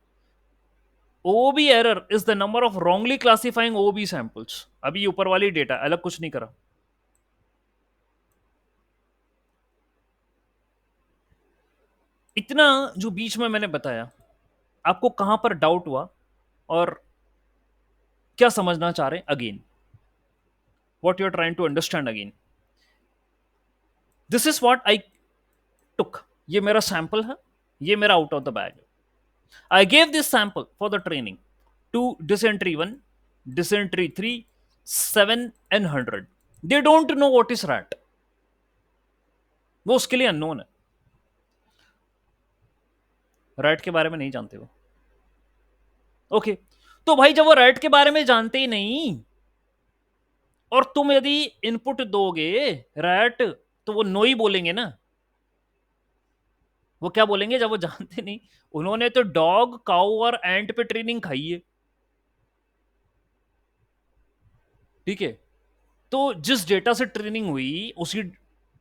OOB error is the number of wrongly classifying OOB samples. अभी ऊपर वाली data, अलग कुछ नहीं करा. इतना जो बीच में मैंने बताया, आपको कहां पर डाउट हुआ और क्या समझना चाह रहे हैं? Again, what you're trying to understand again. This is what I took. ये मेरा सैंपल है, ये मेरा out of the bag. I gave this sample for the training to dysentery 1, dysentery 3, 7 and 100. They don't know what is rat. वो उसके लिए unknown है. Rat के बारे में नहीं जानते वो. ओके, तो भाई जब वो रैट के बारे में जानते ही नहीं और तुम यदि इनपुट दोगे रैट, तो वो नो ही बोलेंगे ना. वो क्या बोलेंगे जब वो जानते नहीं? उन्होंने तो डॉग, काऊ और एंट पे ट्रेनिंग खाई है, ठीक है? तो जिस डेटा से ट्रेनिंग हुई, उसी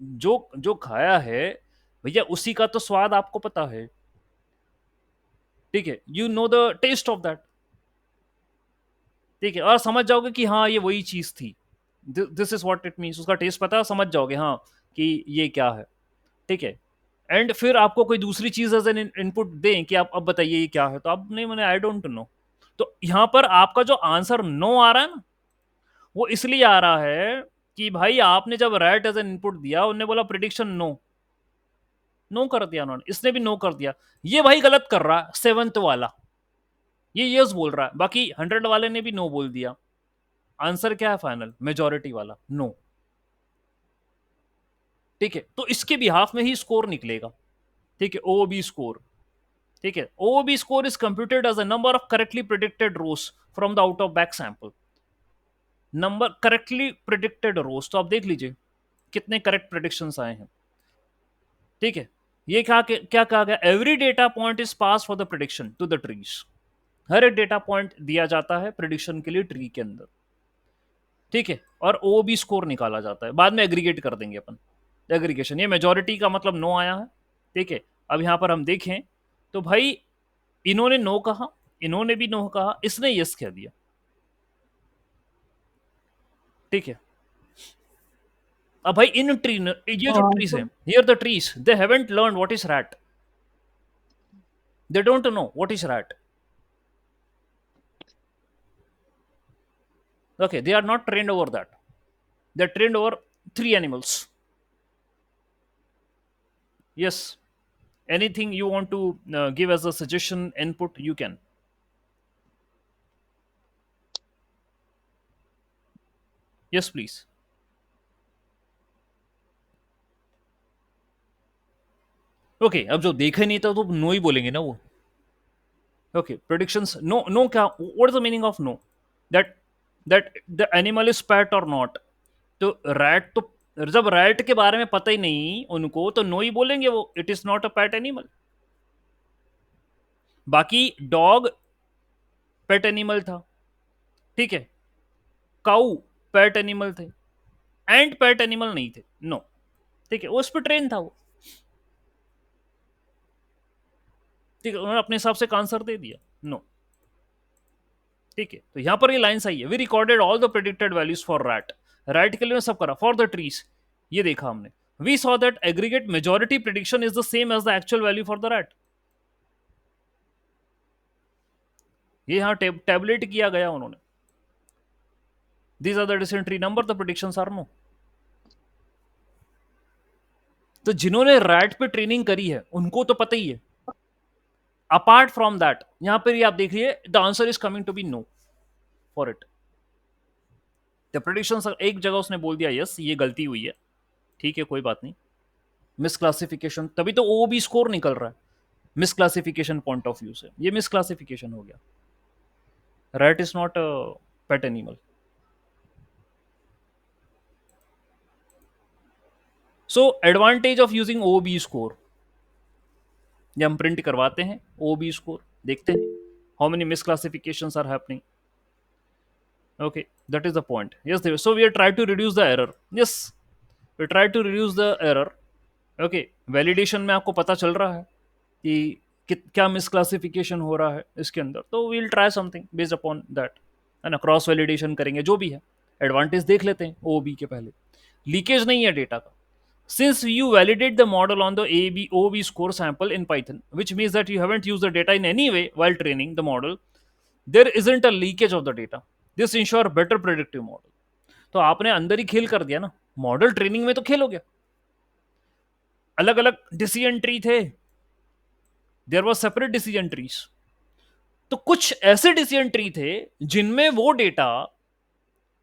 जो जो खाया है भैया, उसी का तो स्वाद आपको पता है, ठीक है? You know the test of that, ठीक है? और समझ जाओगे कि हाँ ये वही चीज थी, this is what it means, उसका टेस्ट पता है, समझ जाओगे हाँ कि ये क्या है, ठीक है? एंड फिर आपको कोई दूसरी चीज एज एन इनपुट दें कि आप अब बताइए ये क्या है, तो आप नहीं, मैंने आई डोंट नो। तो यहां पर आपका जो आंसर नो आ रहा है ना, वो इसलिए आ रहा है कि भाई आपने जब राइट एज एन इनपुट दिया, उन्होंने बोला प्रिडिक्शन नो, नो कर दिया उन्होंने, इसने भी नो कर दिया। ये भाई गलत कर रहा है सेवंथ वाला, ये यस बोल रहा है, बाकी 100 वाले ने भी नो बोल दिया। आंसर क्या है फाइनल? मेजोरिटी वाला नो, ठीक है? तो इसके बिहाफ में ही स्कोर निकलेगा, ठीक है? ओ बी स्कोर, ठीक है? O B score is computed as a number of correctly predicted rows from the out of bag sample. Number correctly predicted rows, तो आप देख लीजिए कितने करेक्ट प्रिडिक्शन आए हैं, ठीक है? ये क्या कहा गया? Every data point is pass for the prediction to the trees. हर एक डेटा पॉइंट दिया जाता है प्रिडिक्शन के लिए ट्री के अंदर, ठीक है? और ओ बी स्कोर निकाला जाता है, बाद में एग्रीगेट कर देंगे अपन, एग्रीगेशन। ये मेजोरिटी का मतलब नो आया है, ठीक है? अब यहां पर हम देखें तो भाई इन्होंने नो कहा, इन्होंने भी नो कहा, इसने यस कह दिया, ठीक है? अब भाई इन ट्री, ये जो हाँ ट्रीज तो है, here the trees, they haven't learn what is rat, they don't know what is rat, okay? They are not trained over that, they're trained over three animals. Yes, anything you want to give as a suggestion input, you can. Yes please. Okay अब जो देखे नहीं था तो no ही बोलेंगे ना वो। Okay predictions, no no क्या, what is the meaning of no? That that the animal is pat और नॉट। तो रैट तो, जब रैट के बारे में पता ही नहीं उनको, तो नो ही बोलेंगे वो, it is not a PAT animal. बाकी डॉग पेट एनिमल था, ठीक है? काऊ पेट एनिमल थे, एंड पेट एनिमल नहीं थे, नो, ठीक है? उस पर ट्रेन था वो, ठीक है? उन्होंने अपने हिसाब से आंसर दे दिया, नो, ठीक है? तो यहां पर ये लाइन सही है, we recorded all the predicted values for rat, rat के लिए सब करा, फॉर द ट्रीज ये देखा हमने, we saw that aggregate majority prediction is the same as the actual value for the rat. ये यहां टैबुलेट किया गया उन्होंने, these are the decision trees number, the prediction are no. तो जिन्होंने रैट पे ट्रेनिंग करी है उनको तो पता ही है। अपार्ट फ्रॉम दैट, यहां पर आप देखिए, the answer is coming to be no for it. The prediction, एक जगह उसने बोल दिया यस, ये गलती हुई है, ठीक है, कोई बात नहीं, मिसक्लासिफिकेशन, तभी तो ओ बी स्कोर निकल रहा है मिसक्लासिफिकेशन पॉइंट ऑफ व्यू से, ये मिसक्लासिफिकेशन हो गया। Rat is not a pet animal. So advantage of using O B score, ये हम प्रिंट करवाते हैं ओ बी स्कोर, देखते हैं how many misclassification are happening. Okay, that is the point. Yes, there. So we are trying to reduce the error. Yes, we try to reduce the error. Okay, validation में आपको पता चल रहा है कि क्या मिसक्लासिफिकेशन हो रहा है इसके अंदर, तो we will try something based upon that, है ना? क्रॉस वैलिडेशन करेंगे, जो भी है। एडवांटेज देख लेते हैं ओ बी के पहले, लीकेज नहीं है डेटा का। Since you validate the model on the AB OB score sample in Python, which means that you haven't used the data in any way while training the model, there isn't a leakage of the data. This ensure better predictive model. तो आपने अंदर ही खेल कर दिया ना, model training में तो खेल हो गया। अलग अलग डिसीजन ट्री थे, there was separate decision trees. तो कुछ ऐसे डिसीजन ट्री थे जिनमें वो डेटा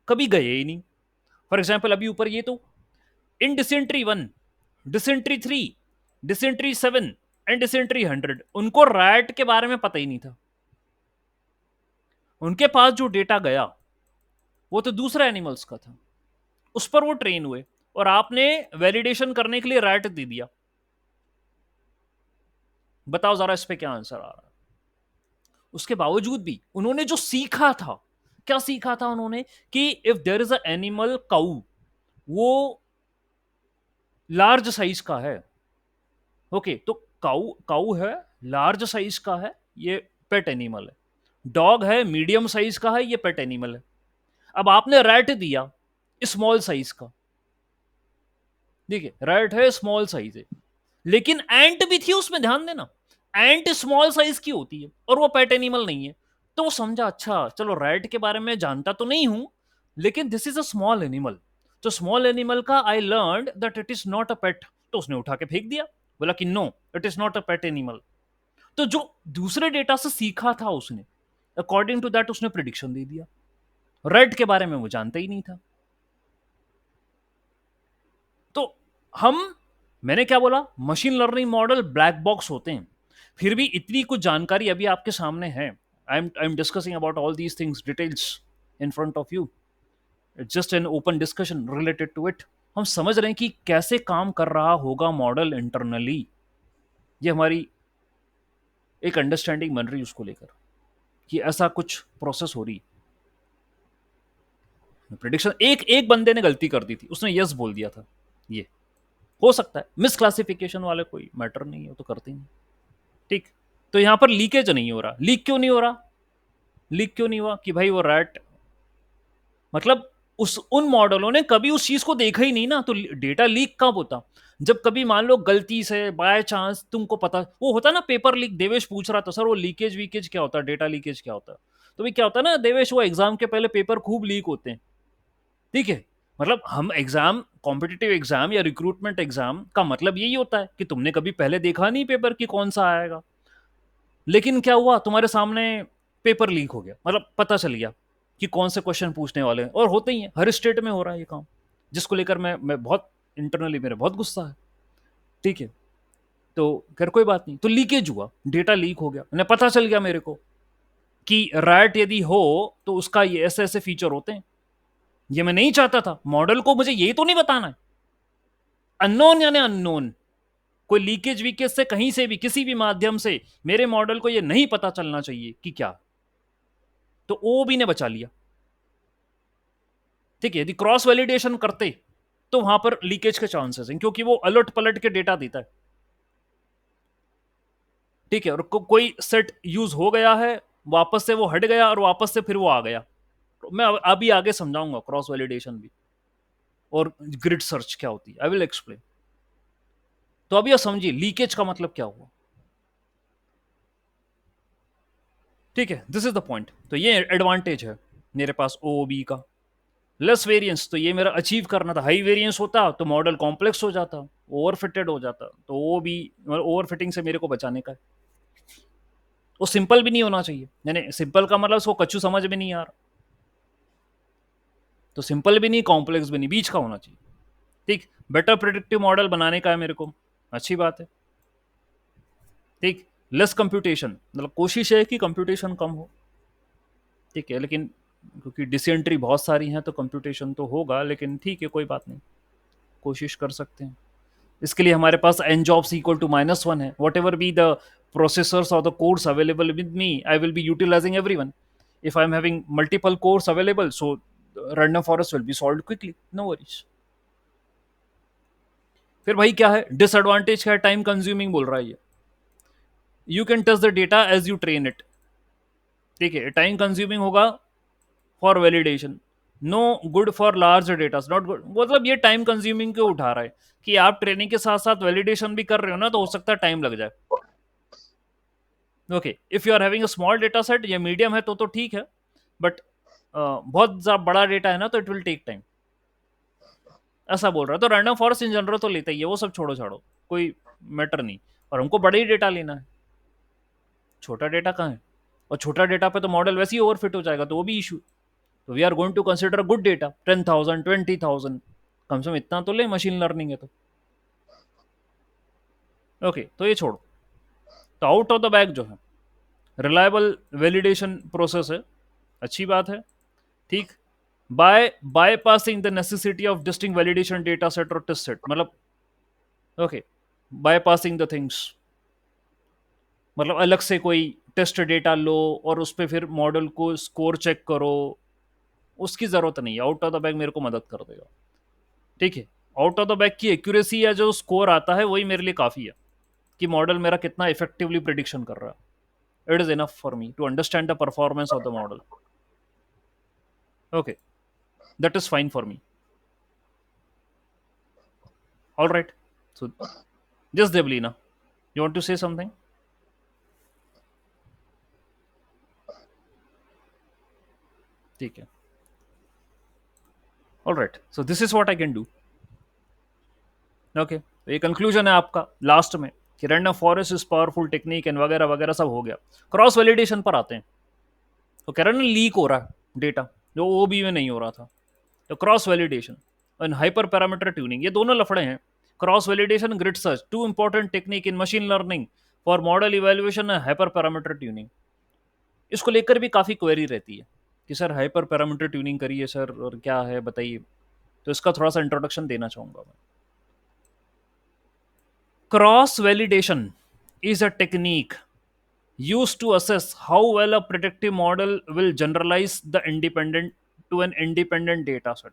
कभी गए ही नहीं। फॉर एग्जाम्पल अभी ऊपर ये तो, in decision tree 1, decision tree 3, decision tree 7 and decision tree 100, उनको रैट के बारे में पता ही नहीं था। उनके पास जो डेटा गया वो तो दूसरा एनिमल्स का था, उस पर वो ट्रेन हुए, और आपने वैलिडेशन करने के लिए रैट दे दिया। बताओ जरा इस पे क्या आंसर आ रहा है। उसके बावजूद भी उन्होंने जो सीखा था, क्या सीखा था उन्होंने, कि if there is a animal cow, वो लार्ज साइज का है। ओके, तो काऊ काऊ है, लार्ज साइज का है, ये पेट एनिमल है। डॉग है, मीडियम साइज का है, ये पेट एनिमल है। अब आपने रैट दिया स्मॉल साइज का, देखिए रैट है, स्मॉल साइज है, लेकिन एंट भी थी उसमें, ध्यान देना। एंट स्मॉल साइज की होती है और वो पेट एनिमल नहीं है। तो वो समझा, अच्छा चलो रैट के बारे में जानता तो नहीं हूं, लेकिन this is a small animal. तो स्मॉल एनिमल का I learn that it is not a pet, तो उसने उठा के फेंक दिया, बोला कि no, it is not a pet animal. तो जो दूसरे डेटा से सीखा था उसने, अकॉर्डिंग टू दैट उसने प्रिडिक्शन दे दिया। रेड के बारे में वो जानता ही नहीं था। तो हम, मैंने क्या बोला, machine learning model black box होते हैं, फिर भी इतनी कुछ जानकारी अभी आपके सामने है। I am discussing about all these things details in front of you. It's just an open discussion related to it. हम समझ रहे हैं कि कैसे काम कर रहा होगा मॉडल इंटरनली। ये हमारी एक अंडरस्टैंडिंग बन रही है उसको लेकर, कि ऐसा कुछ प्रोसेस हो रही है। प्रिडिक्शन, एक एक बंदे ने गलती कर दी थी, उसने यस बोल दिया था, ये हो सकता है। मिस क्लासिफिकेशन वाले कोई मैटर नहीं है, तो करते ही नहीं। ठीक। तो यहां पर लीकेज नहीं हो रहा। लीक क्यों नहीं हो रहा? लीक क्यों नहीं हुआ? कि भाई वो रैट, मतलब उस उन मॉडलों ने कभी उस चीज को देखा ही नहीं ना, तो डेटा लीक कब होता? जब कभी मान लो गलती से बाय चांस तुमको पता, वो होता ना पेपर लीक। देवेश पूछ रहा था सर वो लीकेज वीकेज क्या होता है, डेटा लीकेज क्या होता है? तो भाई क्या होता है ना देवेश, वो एग्जाम के पहले पेपर खूब लीक होते हैं। ठीक है, मतलब हम एग्जाम, कॉम्पिटिटिव एग्जाम या रिक्रूटमेंट एग्जाम का मतलब यही होता है कि तुमने कभी पहले देखा नहीं पेपर कि कौन सा आएगा, लेकिन क्या हुआ, तुम्हारे सामने पेपर लीक हो गया, मतलब पता चल गया कि कौन से क्वेश्चन पूछने वाले हैं। और होते ही है, हर स्टेट में हो रहा है ये काम, जिसको लेकर मैं बहुत इंटरनली मेरे बहुत गुस्सा है। ठीक है, तो खैर कोई बात नहीं। तो लीकेज हुआ, डेटा लीक हो गया, उन्हें पता चल गया मेरे को कि रैट यदि हो तो उसका ये ऐसे ऐसे फीचर होते हैं। ये मैं नहीं चाहता था, मॉडल को मुझे ये तो नहीं बताना है। अननोन यानी अननोन, कोई लीकेज वीकेज से कहीं से भी किसी भी माध्यम से मेरे मॉडल को ये नहीं पता चलना चाहिए कि क्या। तो ओ बी ने बचा लिया। ठीक है, यदि क्रॉस वैलिडेशन करते तो वहां पर लीकेज के चांसेस हैं, क्योंकि वो अलट पलट के डेटा देता है। ठीक है, और कोई सेट यूज हो गया है, वापस से वो हट गया और वापस से फिर वो आ गया। तो मैं अभी आगे समझाऊंगा क्रॉस वैलिडेशन भी और ग्रिड सर्च क्या होती है, आई विल एक्सप्लेन। तो अभी आप समझिए लीकेज का मतलब क्या हुआ। ठीक है, दिस इज द पॉइंट। तो ये एडवांटेज है मेरे पास ओ बी का। लेस वेरिएंस, तो ये मेरा अचीव करना था। हाई वेरिएंस होता तो मॉडल कॉम्प्लेक्स हो जाता, ओवर फिटेड हो जाता। तो वो भी ओवर फिटिंग से मेरे को बचाने का है। वो सिंपल भी नहीं होना चाहिए, यानी सिंपल का मतलब उसको कच्चू समझ में नहीं आ रहा। तो सिंपल भी नहीं, कॉम्प्लेक्स भी नहीं, बीच का होना चाहिए। ठीक, बेटर प्रिडिक्टिव मॉडल बनाने का है मेरे को, अच्छी बात है। ठीक, लेस कंप्यूटेशन, मतलब कोशिश है कि कंप्यूटेशन कम हो। ठीक है, लेकिन क्योंकि डिसेंट्री बहुत सारी हैं तो कंप्यूटेशन तो होगा, लेकिन ठीक है कोई बात नहीं, कोशिश कर सकते हैं। इसके लिए हमारे पास एन जॉब्स इक्वल टू -1 है। Whatever be the processors और the cores available with me, I will be utilizing every one. If I am having multiple cores available, so random forest will be solve quickly, no worries. फिर भाई क्या है disadvantage, क्या है? Time consuming बोल रहा है ये। You can test the data as you train it. ठीक है, टाइम कंज्यूमिंग होगा for validation, no good for large data, not good. मतलब ये टाइम कंज्यूमिंग क्यों उठा रहा है कि आप ट्रेनिंग के साथ साथ वैलिडेशन भी कर रहे हो ना, तो हो सकता है टाइम लग जाए। Okay, if you are having a small data set या मीडियम है तो ठीक है, बट बहुत बड़ा डेटा है ना, तो इट विल टेक टाइम, ऐसा बोल रहा है। तो रैंडम फॉरेस्ट इन जनरल तो लेता ही है, वो सब छोड़ो छोड़ो, कोई मैटर नहीं। और हमको बड़ा ही डेटा लेना है, छोटा डेटा कहाँ है? और छोटा डेटा पे तो मॉडल वैसे ही ओवरफिट हो जाएगा, तो वो भी इशू। तो we are going to consider good data, 10,000 20,000, कम से कम इतना तो ले, मशीन लर्निंग है तो। ओके, तो ये छोड़ो। तो आउट ऑफ द बैग जो है रिलायबल वैलिडेशन प्रोसेस है, अच्छी बात है। ठीक, by bypassing the necessity of distinct validation data set और टेस्ट सेट, मतलब ओके, बायपासिंग द थिंग्स। मतलब अलग से कोई टेस्ट डेटा लो और उस पर फिर मॉडल को स्कोर चेक करो, उसकी ज़रूरत नहीं है। आउट ऑफ द बैग मेरे को मदद कर देगा। ठीक है, आउट ऑफ द बैग की एक्यूरेसी या जो स्कोर आता है वही मेरे लिए काफ़ी है कि मॉडल मेरा कितना इफेक्टिवली प्रिडिक्शन कर रहा है। It is enough for me to understand the performance of the model. Okay, that is fine for me. All right, so just Debolina, you want to say something? ठीक है, all right, so this is what I can do. Okay, ये conclusion है आपका last में कि random forest is powerful technique and वगैरह वगैरह सब हो गया। क्रॉस वैलिडेशन पर आते हैं। तो कह रहे हैं ना लीक हो रहा है डेटा, जो ओ बी में नहीं हो रहा था। तो cross validation and hyper parameter tuning, ये दोनों लफड़े हैं। Cross validation, grid search, two important technique in machine learning for model evaluation and hyper parameter tuning. इसको लेकर भी काफ़ी क्वेरी रहती है कि सर हाइपर पैरामीटर ट्यूनिंग करिए सर, और क्या है बताइए। तो इसका थोड़ा सा इंट्रोडक्शन देना चाहूँगा मैं। Cross validation is a technique used to assess how well a predictive model will generalize the independent to an independent data set.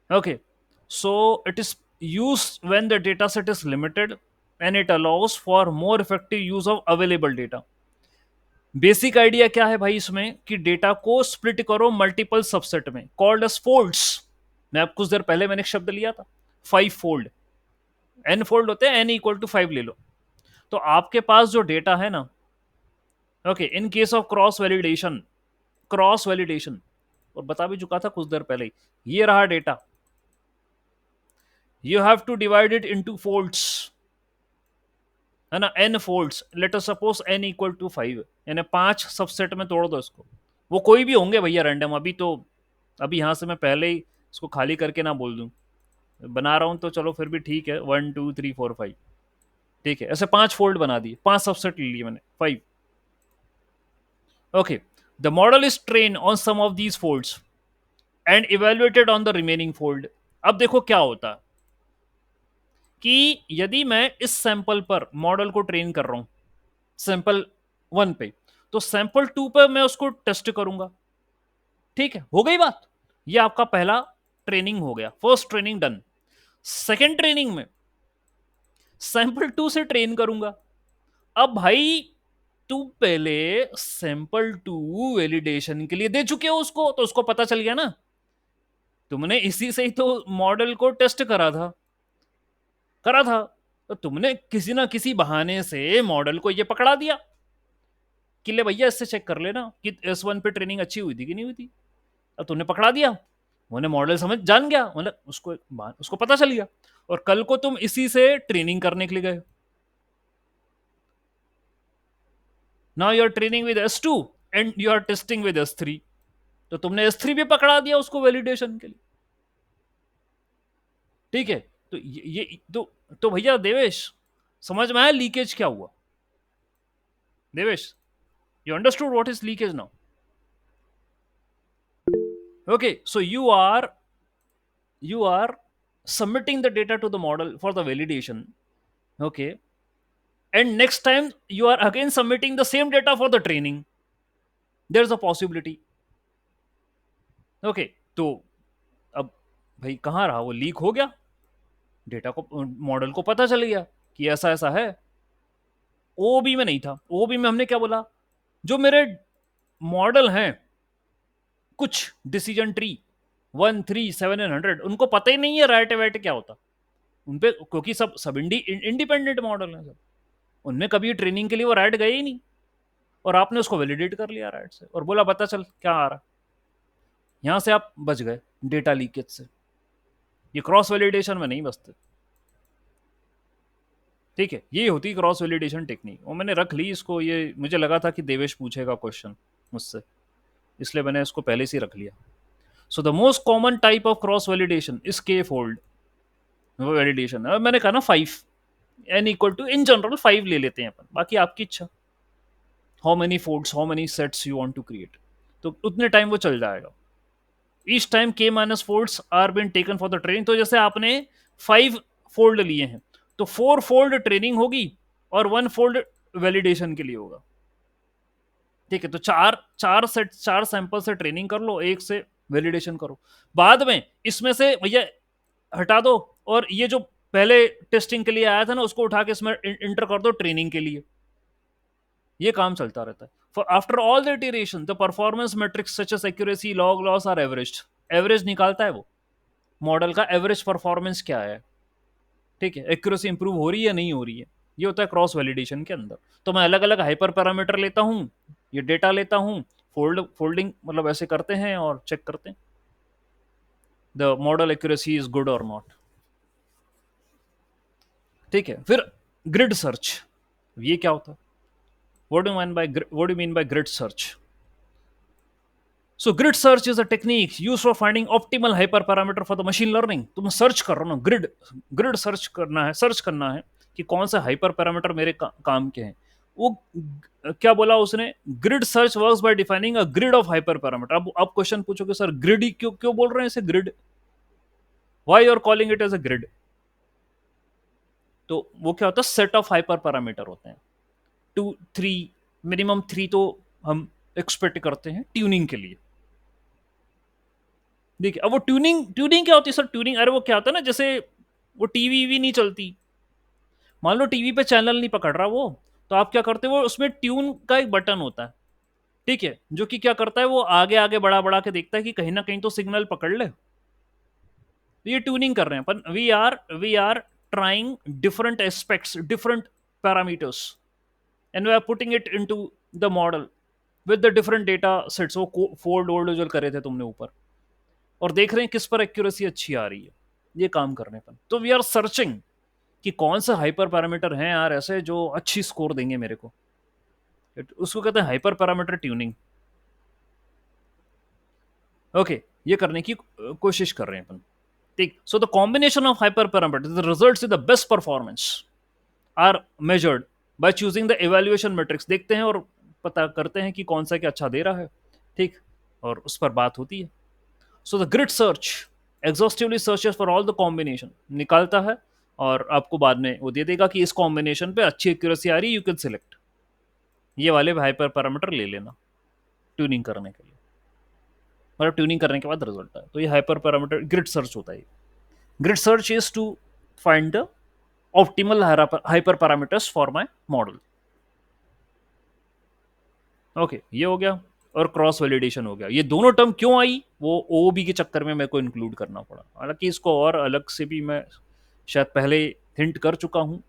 Okay, so it is used when the data set is limited and it allows for more effective use of available data. Basic idea क्या है भाई इसमें कि data को split करो multiple subset में, called as folds. मैं आप कुछ देर पहले मैंने एक शब्द लिया था, 5 फोल्ड। एन फोल्ड होते हैं, एन इक्वल टू 5 ले लो। तो आपके पास जो डेटा है ना, okay, in case of cross validation, और बता भी चुका था कुछ देर पहले ही, ये रहा डेटा। You have to divide it into folds, है ना, N folds. Let us suppose N equal to 5, यानी 5 सबसेट में तोड़ दो इसको। वो कोई भी होंगे भैया रैंडम। अभी तो अभी यहां से मैं पहले ही इसको खाली करके ना बोल दूं, बना रहा हूं तो चलो फिर भी ठीक है, 1 2 3 4 5। ठीक है, ऐसे 5 फोल्ड बना दिए, 5 सबसेट ले लिए मैंने, 5। Okay, the model is train on some of these folds and evaluated on the remaining fold. अब देखो क्या होता है कि यदि मैं इस सैंपल पर मॉडल को ट्रेन कर रहा हूं, सैंपल 1 पे, तो सैंपल 2 पे मैं उसको टेस्ट करूंगा। ठीक है, हो गई बात। ये आपका पहला ट्रेनिंग हो गया, first training done. Second training में सैंपल 2 से ट्रेन करूंगा। अब भाई तू पहले सैंपल 2 वैलिडेशन के लिए दे चुके हो उसको, तो उसको पता चल गया ना, तुमने इसी से ही तो मॉडल को टेस्ट करा था। तो तुमने किसी ना किसी बहाने से मॉडल को ये पकड़ा दिया कि ले भैया इससे चेक कर लेना कि S1 पे ट्रेनिंग अच्छी हुई थी कि नहीं हुई थी। अब तुमने पकड़ा दिया, उन्हें मॉडल समझ जान गया, मतलब उसको पता चल गया, और कल को तुम इसी से ट्रेनिंग करने के लिए गए। Now you are training with S2 and you are testing with S3। तो तुमने S3 भी पकड़ा दिया उसको वैलिडेशन के लिए। ठीक है, तो ये तो भैया देवेश, समझ में आया लीकेज क्या हुआ? Devesh, you understood what is leakage now? Okay, so you are submitting the data to the model for the validation. Okay, and next time you are again submitting the same data for the training. There's a possibility. Okay, तो अब भाई कहाँ रहा वो, leak हो गया, data को model को पता चल गया कि ऐसा ऐसा है। ओबी में नहीं था, ओबी में हमने क्या बोला, जो मेरे मॉडल हैं कुछ डिसीजन ट्री 1 3 7 एंड 100, उनको पता ही नहीं है राइट वाइट क्या होता उनपे, क्योंकि सब इंडिपेंडेंट मॉडल हैं सब, उनमें कभी ट्रेनिंग के लिए वो राइट गए ही नहीं, और आपने उसको वैलिडेट कर लिया राइट से और बोला पता चल क्या आ रहा। यहां से आप बच गए डेटा लीकेज से। ये क्रॉस वैलिडेशन में नहीं बचते। ठीक है, ये होती क्रॉस वैलिडेशन टेक्निक, और मैंने रख ली इसको, ये मुझे लगा था कि देवेश पूछेगा क्वेश्चन मुझसे, इसलिए मैंने इसको पहले से रख लिया। So the most common type of cross validation is K fold validation. अब मैंने कहा ना 5, N equal to in general 5 ले लेते हैं अपन, बाकी आपकी इच्छा, how many folds, how many sets you want to create, तो उतने टाइम वो चल जाएगा। Each time K minus folds are been taken for the training. तो जैसे आपने 5 फोल्ड लिए हैं तो 4 फोल्ड ट्रेनिंग होगी और 1 फोल्ड वैलिडेशन के लिए होगा। ठीक है, तो चार चार सेट, चार सैंपल से ट्रेनिंग कर लो, एक से वैलिडेशन करो। बाद में इसमें से भैया हटा दो, और ये जो पहले टेस्टिंग के लिए आया था ना, उसको उठा के इसमें इंटर कर दो ट्रेनिंग के लिए। ये काम चलता रहता है। For after all the iteration the performance metrics such as accuracy, log loss are average. Average निकालता है वो, मॉडल का एवरेज परफॉर्मेंस क्या है। ठीक है, एक्यूरेसी इंप्रूव हो रही है या नहीं हो रही है, ये होता है क्रॉस वैलिडेशन के अंदर। तो मैं अलग अलग हाइपर पैरामीटर लेता हूँ, ये डेटा लेता हूँ, फोल्डिंग मतलब ऐसे करते हैं और चेक करते हैं the model accuracy is good और नॉट। ठीक है, फिर ग्रिड सर्च, ये क्या होता है? What do mean bye grid search? So grid search is a technique use for finding optimal hyper parameter for the machine learning. तुम सर्च कर रहे हो ना, ग्रिड ग्रिड सर्च करना है कि कौन सा हाइपर पैरामीटर मेरे काम के हैं। वो क्या बोला उसने? Grid search works by defining a grid of hyper parameter. अब आप क्वेश्चन पूछोगे सर ग्रिड ही क्यों क्यों बोल रहे हैं इसे grid, why you are calling it as a grid? तो वो क्या होता है, सेट ऑफ हाइपर पैरामीटर होते हैं, 2 3, मिनिमम 3 तो हम एक्सपेक्ट करते हैं ट्यूनिंग के लिए। देखिए, अब वो ट्यूनिंग ट्यूनिंग क्या होती है सर? ट्यूनिंग, अरे वो क्या होता है ना, जैसे वो टीवी भी नहीं चलती, मान लो टीवी पे चैनल नहीं पकड़ रहा वो, तो आप क्या करते हो, उसमें ट्यून का एक बटन होता है, ठीक है, जो कि क्या करता है, वो आगे आगे बढ़ा बढ़ा के देखता है कि कहीं ना कहीं तो सिग्नल पकड़ ले। तो ये ट्यूनिंग कर रहे हैं, पर we are trying different aspects, different parameters, and we are putting it into the model with the different data sets. वो फोल्ड वोल्ड जो करे थे तुमने ऊपर, और देख रहे हैं किस पर एक्यूरेसी अच्छी आ रही है, ये काम करने पर। तो वी आर सर्चिंग कि कौन से हाइपर पैरामीटर हैं यार ऐसे जो अच्छी स्कोर देंगे मेरे को, उसको कहते हैं हाइपर पैरामीटर ट्यूनिंग। ओके, ये करने की कोशिश कर रहे हैं अपन। ठीक, so the combination of hyper parameter the results in the best performance are measured by choosing the evaluation metrics. देखते हैं और पता करते हैं कि कौन सा क्या अच्छा दे रहा है, ठीक, और उस पर बात होती है। So the grid search exhaustively searches for all the combination, निकालता है और आपको बाद में वो दे देगा कि इस कॉम्बिनेशन पे अच्छी एक्यूरेसी आ रही है, यू कैन सिलेक्ट, ये वाले हाइपर पैरामीटर ले लेना ट्यूनिंग करने के लिए। मतलब ट्यूनिंग करने के बाद रिजल्ट है, तो ये हाइपर पैरामीटर ग्रिड सर्च होता है। Grid search is to find the optimal hyper parameters for my model. Okay, ये हो गया, और क्रॉस वैलिडेशन हो गया। ये दोनों टर्म क्यों आई, वो ओबी के चक्कर में मेरे को इंक्लूड करना पड़ा, हालांकि इसको और अलग से भी मैं शायद पहले हिंट कर चुका हूं,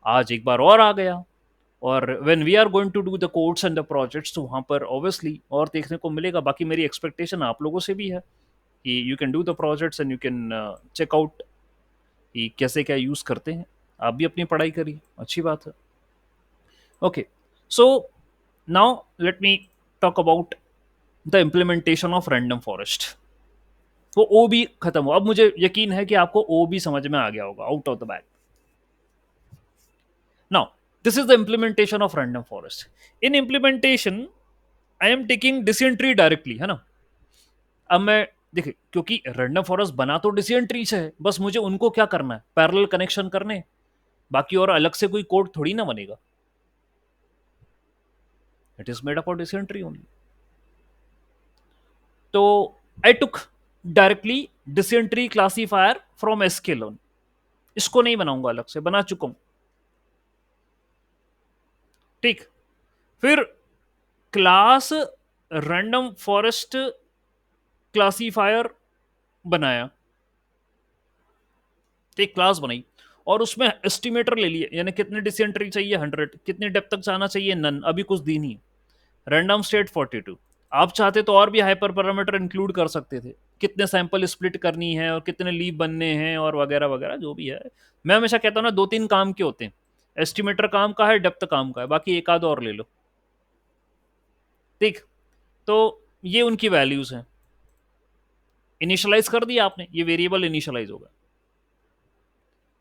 आज एक बार और आ गया। और when we are going to do the codes and the projects, तो वहां पर ऑब्वियसली और देखने को मिलेगा। बाकी मेरी एक्सपेक्टेशन आप लोगों से भी है कि you can do the projects and you can check out कि कैसे क्या यूज करते हैं। आप भी अपनी पढ़ाई करिए, अच्छी बात है। Okay, so now let me talk about the implementation of random forest. वो ओ भी खत्म हुआ, अब मुझे यकीन है कि आपको ओ भी समझ में आ गया होगा out of the bag. Now this is the implementation of random forest. In implementation I am taking decision tree directly, है ना। अब मैं देखिए, क्योंकि रैंडम फॉरेस्ट बना तो डिसीजन ट्री से है, बस मुझे उनको क्या करना है, पैरेलल कनेक्शन करने, बाकी और अलग से कोई कोड थोड़ी ना बनेगा। It is made up of decision tree only. तो I took directly decision tree classifier from SQL, इसको नहीं बनाऊंगा, अलग से बना चुका हूं। ठीक, फिर क्लास रैंडम फॉरेस्ट क्लासीफायर बनाया, एक क्लास बनाई, और उसमें एस्टिमेटर ले लिए, यानी कितने डिसीजन ट्री चाहिए 100, कितनी डेप्थ तक जाना चाहिए नन, अभी कुछ दी नहीं, रैंडम स्टेट 42। आप चाहते तो और भी हाइपर पैरामीटर इंक्लूड कर सकते थे, कितने सैंपल स्प्लिट करनी है और कितने लीव बनने हैं और वगैरह वगैरह जो भी है। मैं हमेशा कहता हूँ ना, 2 3 काम के होते हैं, एस्टिमेटर काम का है, डेप्थ काम का है, बाकी एक आध और ले लो। ठीक, तो ये उनकी वैल्यूज हैं। इनिशियलाइज कर दिया आपने, ये वेरिएबल इनिशियलाइज होगा,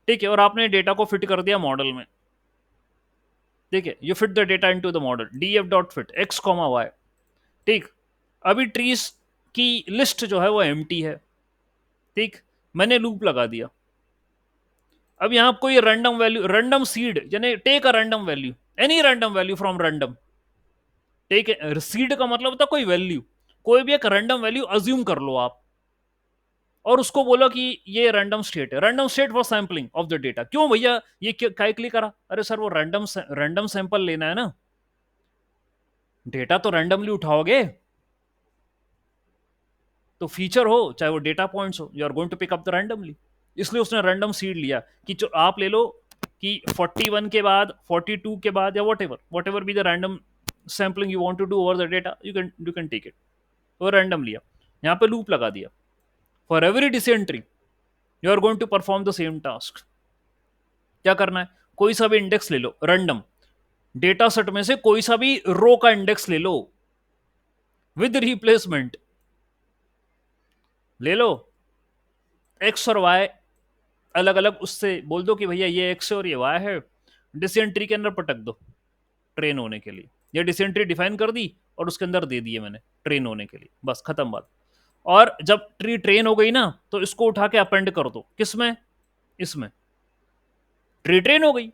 ठीक है, और आपने डेटा को फिट कर दिया मॉडल में। ठीक है, you fit the data into the model, D F dot fit X comma Y. ठीक, अभी ट्रीज की लिस्ट जो है वो एम्प्टी है। ठीक, मैंने लूप लगा दिया, अब यहाँ कोई रैंडम वैल्यू, रैंडम सीड, यानी take a random value, any random value from random, take seed का मतलब होता है कोई वैल्यू, कोई भी एक रैंडम वैल्यू अज्यूम कर लो आप, और उसको बोलो कि ये रैंडम स्टेट है, random state for sampling of the data. क्यों भैया ये काय के लिए करा? अरे सर वो रैंडम सैंपल लेना है ना, डेटा तो रैंडमली उठाओगे, तो फीचर हो चाहे वो डेटा पॉइंट्स हो, you are going to pick up the randomly. इसलिए उसने रैंडम सीड लिया कि जो आप ले लो कि 41 के बाद 42 के बाद या whatever be the random sampling you want to do over the data, you can take it. वो रैंडम लिया, यहाँ पे लूप लगा दिया, for every decision tree you are going to perform the same task. क्या करना है? कोई सा भी इंडेक्स ले लो रैंडम, डेटा सेट में से कोई सा भी रो का इंडेक्स ले लो विद रिप्लेसमेंट, ले लो एक्स और वाई अलग अलग, उससे बोल दो कि भैया ये एक्स है और ये वाई है, डिसेंट्री के अंदर पटक दो ट्रेन होने के लिए, ये डिसेंट्री डिफाइन कर दी और उसके अंदर दे दिए मैंने ट्रेन होने के लिए, बस खत्म बात। और जब ट्री ट्रेन हो गई ना, तो इसको उठा के अपेंड कर दो, किसमें? इसमें। ट्री ट्रेन हो गई,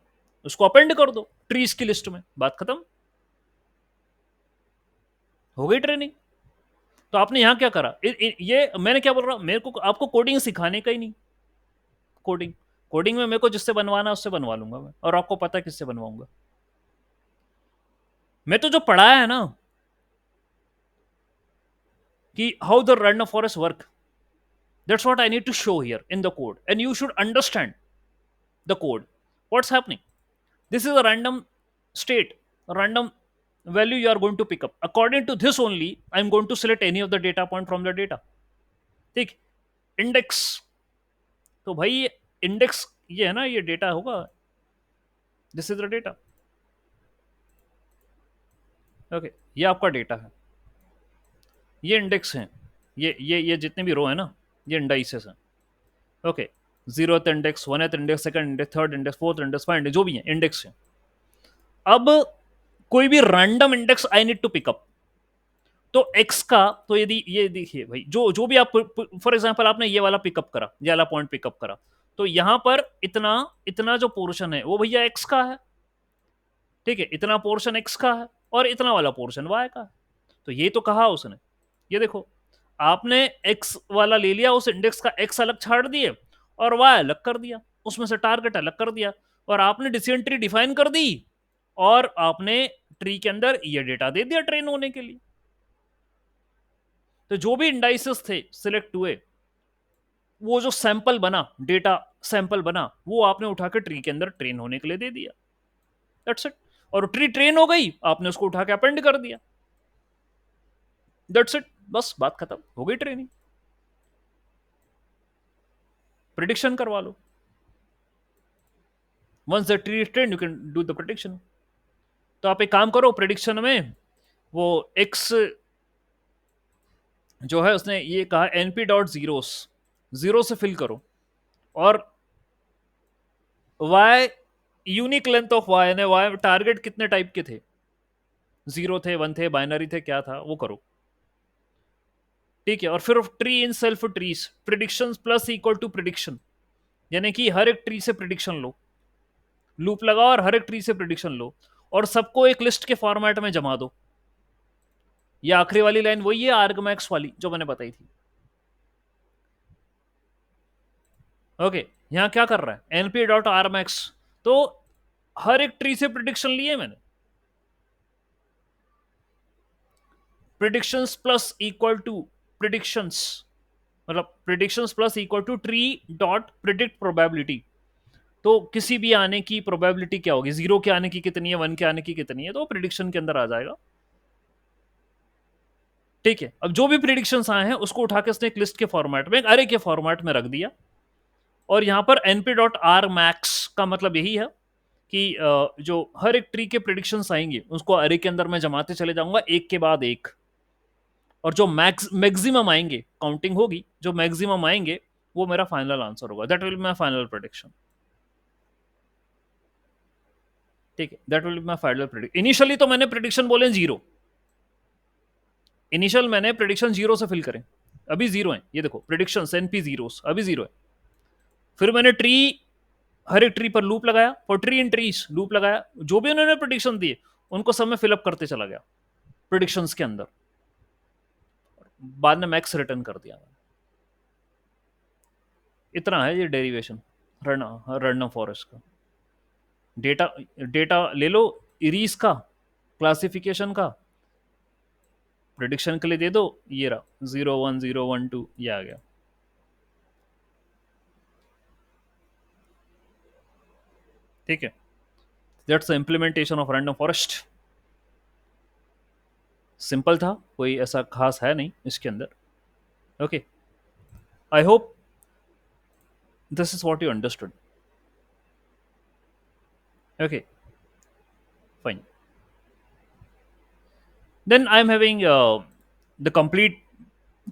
उसको अपेंड कर दो ट्रीज की लिस्ट में, बात खत्म, हो गई ट्रेनिंग। तो आपने यहां क्या करा? ये मैंने क्या बोल रहा हूं, मेरे को आपको कोडिंग सिखाने का ही नहीं। कोडिंग, कोडिंग में मेरे को जिससे बनवाना उससे बनवा लूंगा मैं, और आपको पता है किससे बनवाऊंगा मैं। तो जो पढ़ाया है ना कि how the random forest work, that's what I need to show here in the code, and you should understand the code, what's happening. This is a random state, a random value you are going to pick up. According to this only, I'm going to select any of the data point from the data. ठीक, index, तो भाई index ये है ना, ये data होगा, this is the data. Okay, ये आपका डेटा है, ये इंडेक्स है, ये जितने भी रो है ना, ये इंडाइसेस हैं। Okay, zeroth index, one index, second index, third index, fourth index, five index, जो भी है इंडेक्स है। अब कोई भी random index I need to pick up, तो x का, तो यदि ये देखिए भाई, जो जो भी आप फॉर एग्जांपल आपने ये वाला पिकअप करा, ये वाला पॉइंट पिकअप करा, तो यहां पर इतना इतना जो पोर्शन है वो भैया x का है, ठीक है, इतना पोर्शन x का है और इतना वाला पोर्शन y का है। तो ये तो कहा उसने, ये देखो, आपने x वाला ले लिया, उस इंडेक्स का x अलग छाड़ दिए और y अलग कर दिया, उसमें से टारगेट अलग कर दिया, और आपने डिसीजन ट्री डिफाइन कर दी, और आपने ट्री के अंदर ये डेटा दे दिया ट्रेन होने के लिए। तो जो भी इंडाइसेस थे सिलेक्ट हुए, वो जो सैंपल बना, डेटा सैंपल बना, वो आपने उठा के ट्री के अंदर ट्रेन होने के लिए दे दिया, दैट्स इट। और ट्री ट्रेन हो गई, आपने उसको उठा के अपेंड कर दिया, दैट्स इट, बस बात खत्म, हो गई ट्रेनिंग। प्रिडिक्शन करवा लो, once the tree is train you can do the prediction. तो आप एक काम करो, प्रिडिक्शन में वो एक्स जो है उसने ये कहा np डॉट जीरोस, जीरो से फिल करो, और y unique length of y, यानी y टारगेट कितने टाइप के थे, जीरो थे, वन थे, बाइनरी थे, क्या था वो करो, ठीक है। और फिर tree in self trees, prediction plus equal to prediction, यानी कि हर एक ट्री से प्रिडिक्शन लो, लूप लगाओ और हर एक ट्री से प्रिडिक्शन लो, और सबको एक लिस्ट के फॉर्मेट में जमा दो। ये आखिरी वाली लाइन वही है आर्गमैक्स वाली जो मैंने बताई थी। ओके, यहां क्या कर रहा है, np डॉट आरमैक्स, तो हर एक ट्री से प्रिडिक्शन लिए मैंने, predictions plus equal to predictions, मतलब predictions plus equal to tree dot predict probability. तो किसी भी आने की प्रोबेबिलिटी क्या होगी, जीरो के आने की कितनी है, वन के आने की कितनी है, तो प्रिडिक्शन के अंदर आ जाएगा, ठीक है। अब जो भी प्रिडिक्शंस आए हैं उसको उठा के उसने एक लिस्ट के फॉर्मेट में, एक अरे के फॉर्मेट में रख दिया, और यहां पर np डॉट आर मैक्स का मतलब यही है कि जो हर एक ट्री के प्रिडिक्शंस आएंगे उसको अरे के अंदर मैं जमाते चले जाऊंगा एक के बाद एक, और जो मैक्सिमम आएंगे, काउंटिंग होगी, जो मैक्सिमम आएंगे वो मेरा फाइनल आंसर होगा, that will be my final prediction, ठीक है, that will be my final prediction. Initially तो मैंने प्रेडिक्शन बोले जीरो, इनिशियल मैंने प्रेडिक्शन जीरो से फिल करें, अभी जीरो है, ये देखो प्रेडिक्शन एनपी जीरो अभी जीरो है। फिर मैंने ट्री हर एक ट्री पर लूप लगाया, for tree in trees loop लगाया, जो भी उन्होंने प्रोडिक्शन दिए उनको सब में फिलअप करते चला गया प्रोडिक्शंस के अंदर, बाद में मैक्स रिटर्न कर दिया। इतना है ये डेरिवेशन रैंडम फॉरेस्ट का। डेटा डेटा ले लो इरीज का, क्लासिफिकेशन का, प्रिडिक्शन के लिए दे दो, ये रहा 0 1 0 1 2, ये आ गया। ठीक है, that's the implementation of random forest. Simple था, कोई ऐसा खास है नहीं इसके अंदर। Okay, I hope this is what you understood. Okay, fine. Then I'm having the complete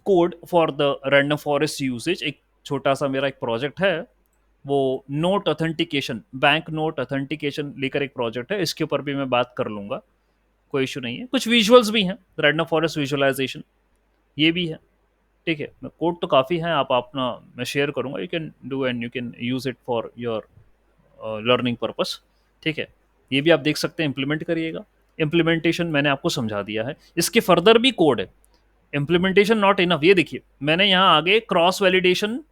code for the random forest usage। एक छोटा सा मेरा एक प्रोजेक्ट है, वो note authentication, bank note authentication लेकर एक प्रोजेक्ट है, इसके ऊपर भी मैं बात कर लूंगा, कोई इशू नहीं है। कुछ विजुअल्स भी हैं, रैंडम फॉरेस्ट विजुअलाइजेशन ये भी है। ठीक है, कोड तो काफ़ी है, आप अपना मैं शेयर करूंगा, you can do and you can use it for your learning purpose. ठीक है, ये भी आप देख सकते हैं, इम्प्लीमेंट करिएगा। इम्प्लीमेंटेशन मैंने आपको समझा दिया है, इसके फर्दर भी कोड है। इम्प्लीमेंटेशन नॉट इनफ, ये देखिए मैंने यहाँ आगे क्रॉस वैलिडेशन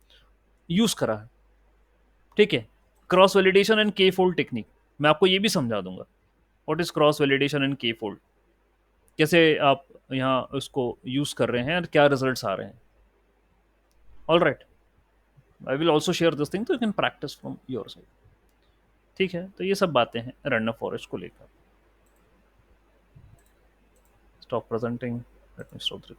यूज करा है। ठीक है, क्रॉस वैलिडेशन एंड के फोल्ड टेक्निक, मैं आपको ये भी समझा दूंगा what is cross validation and के फोल्ड, कैसे आप यहाँ उसको यूज कर रहे हैं और क्या रिजल्ट्स आ रहे हैं। All right, I will also share this thing, तो you can practice from your side. ठीक है, तो ये सब बातें हैं रैंडम फॉरेस्ट को लेकर। Stop presenting, let me stop the recording.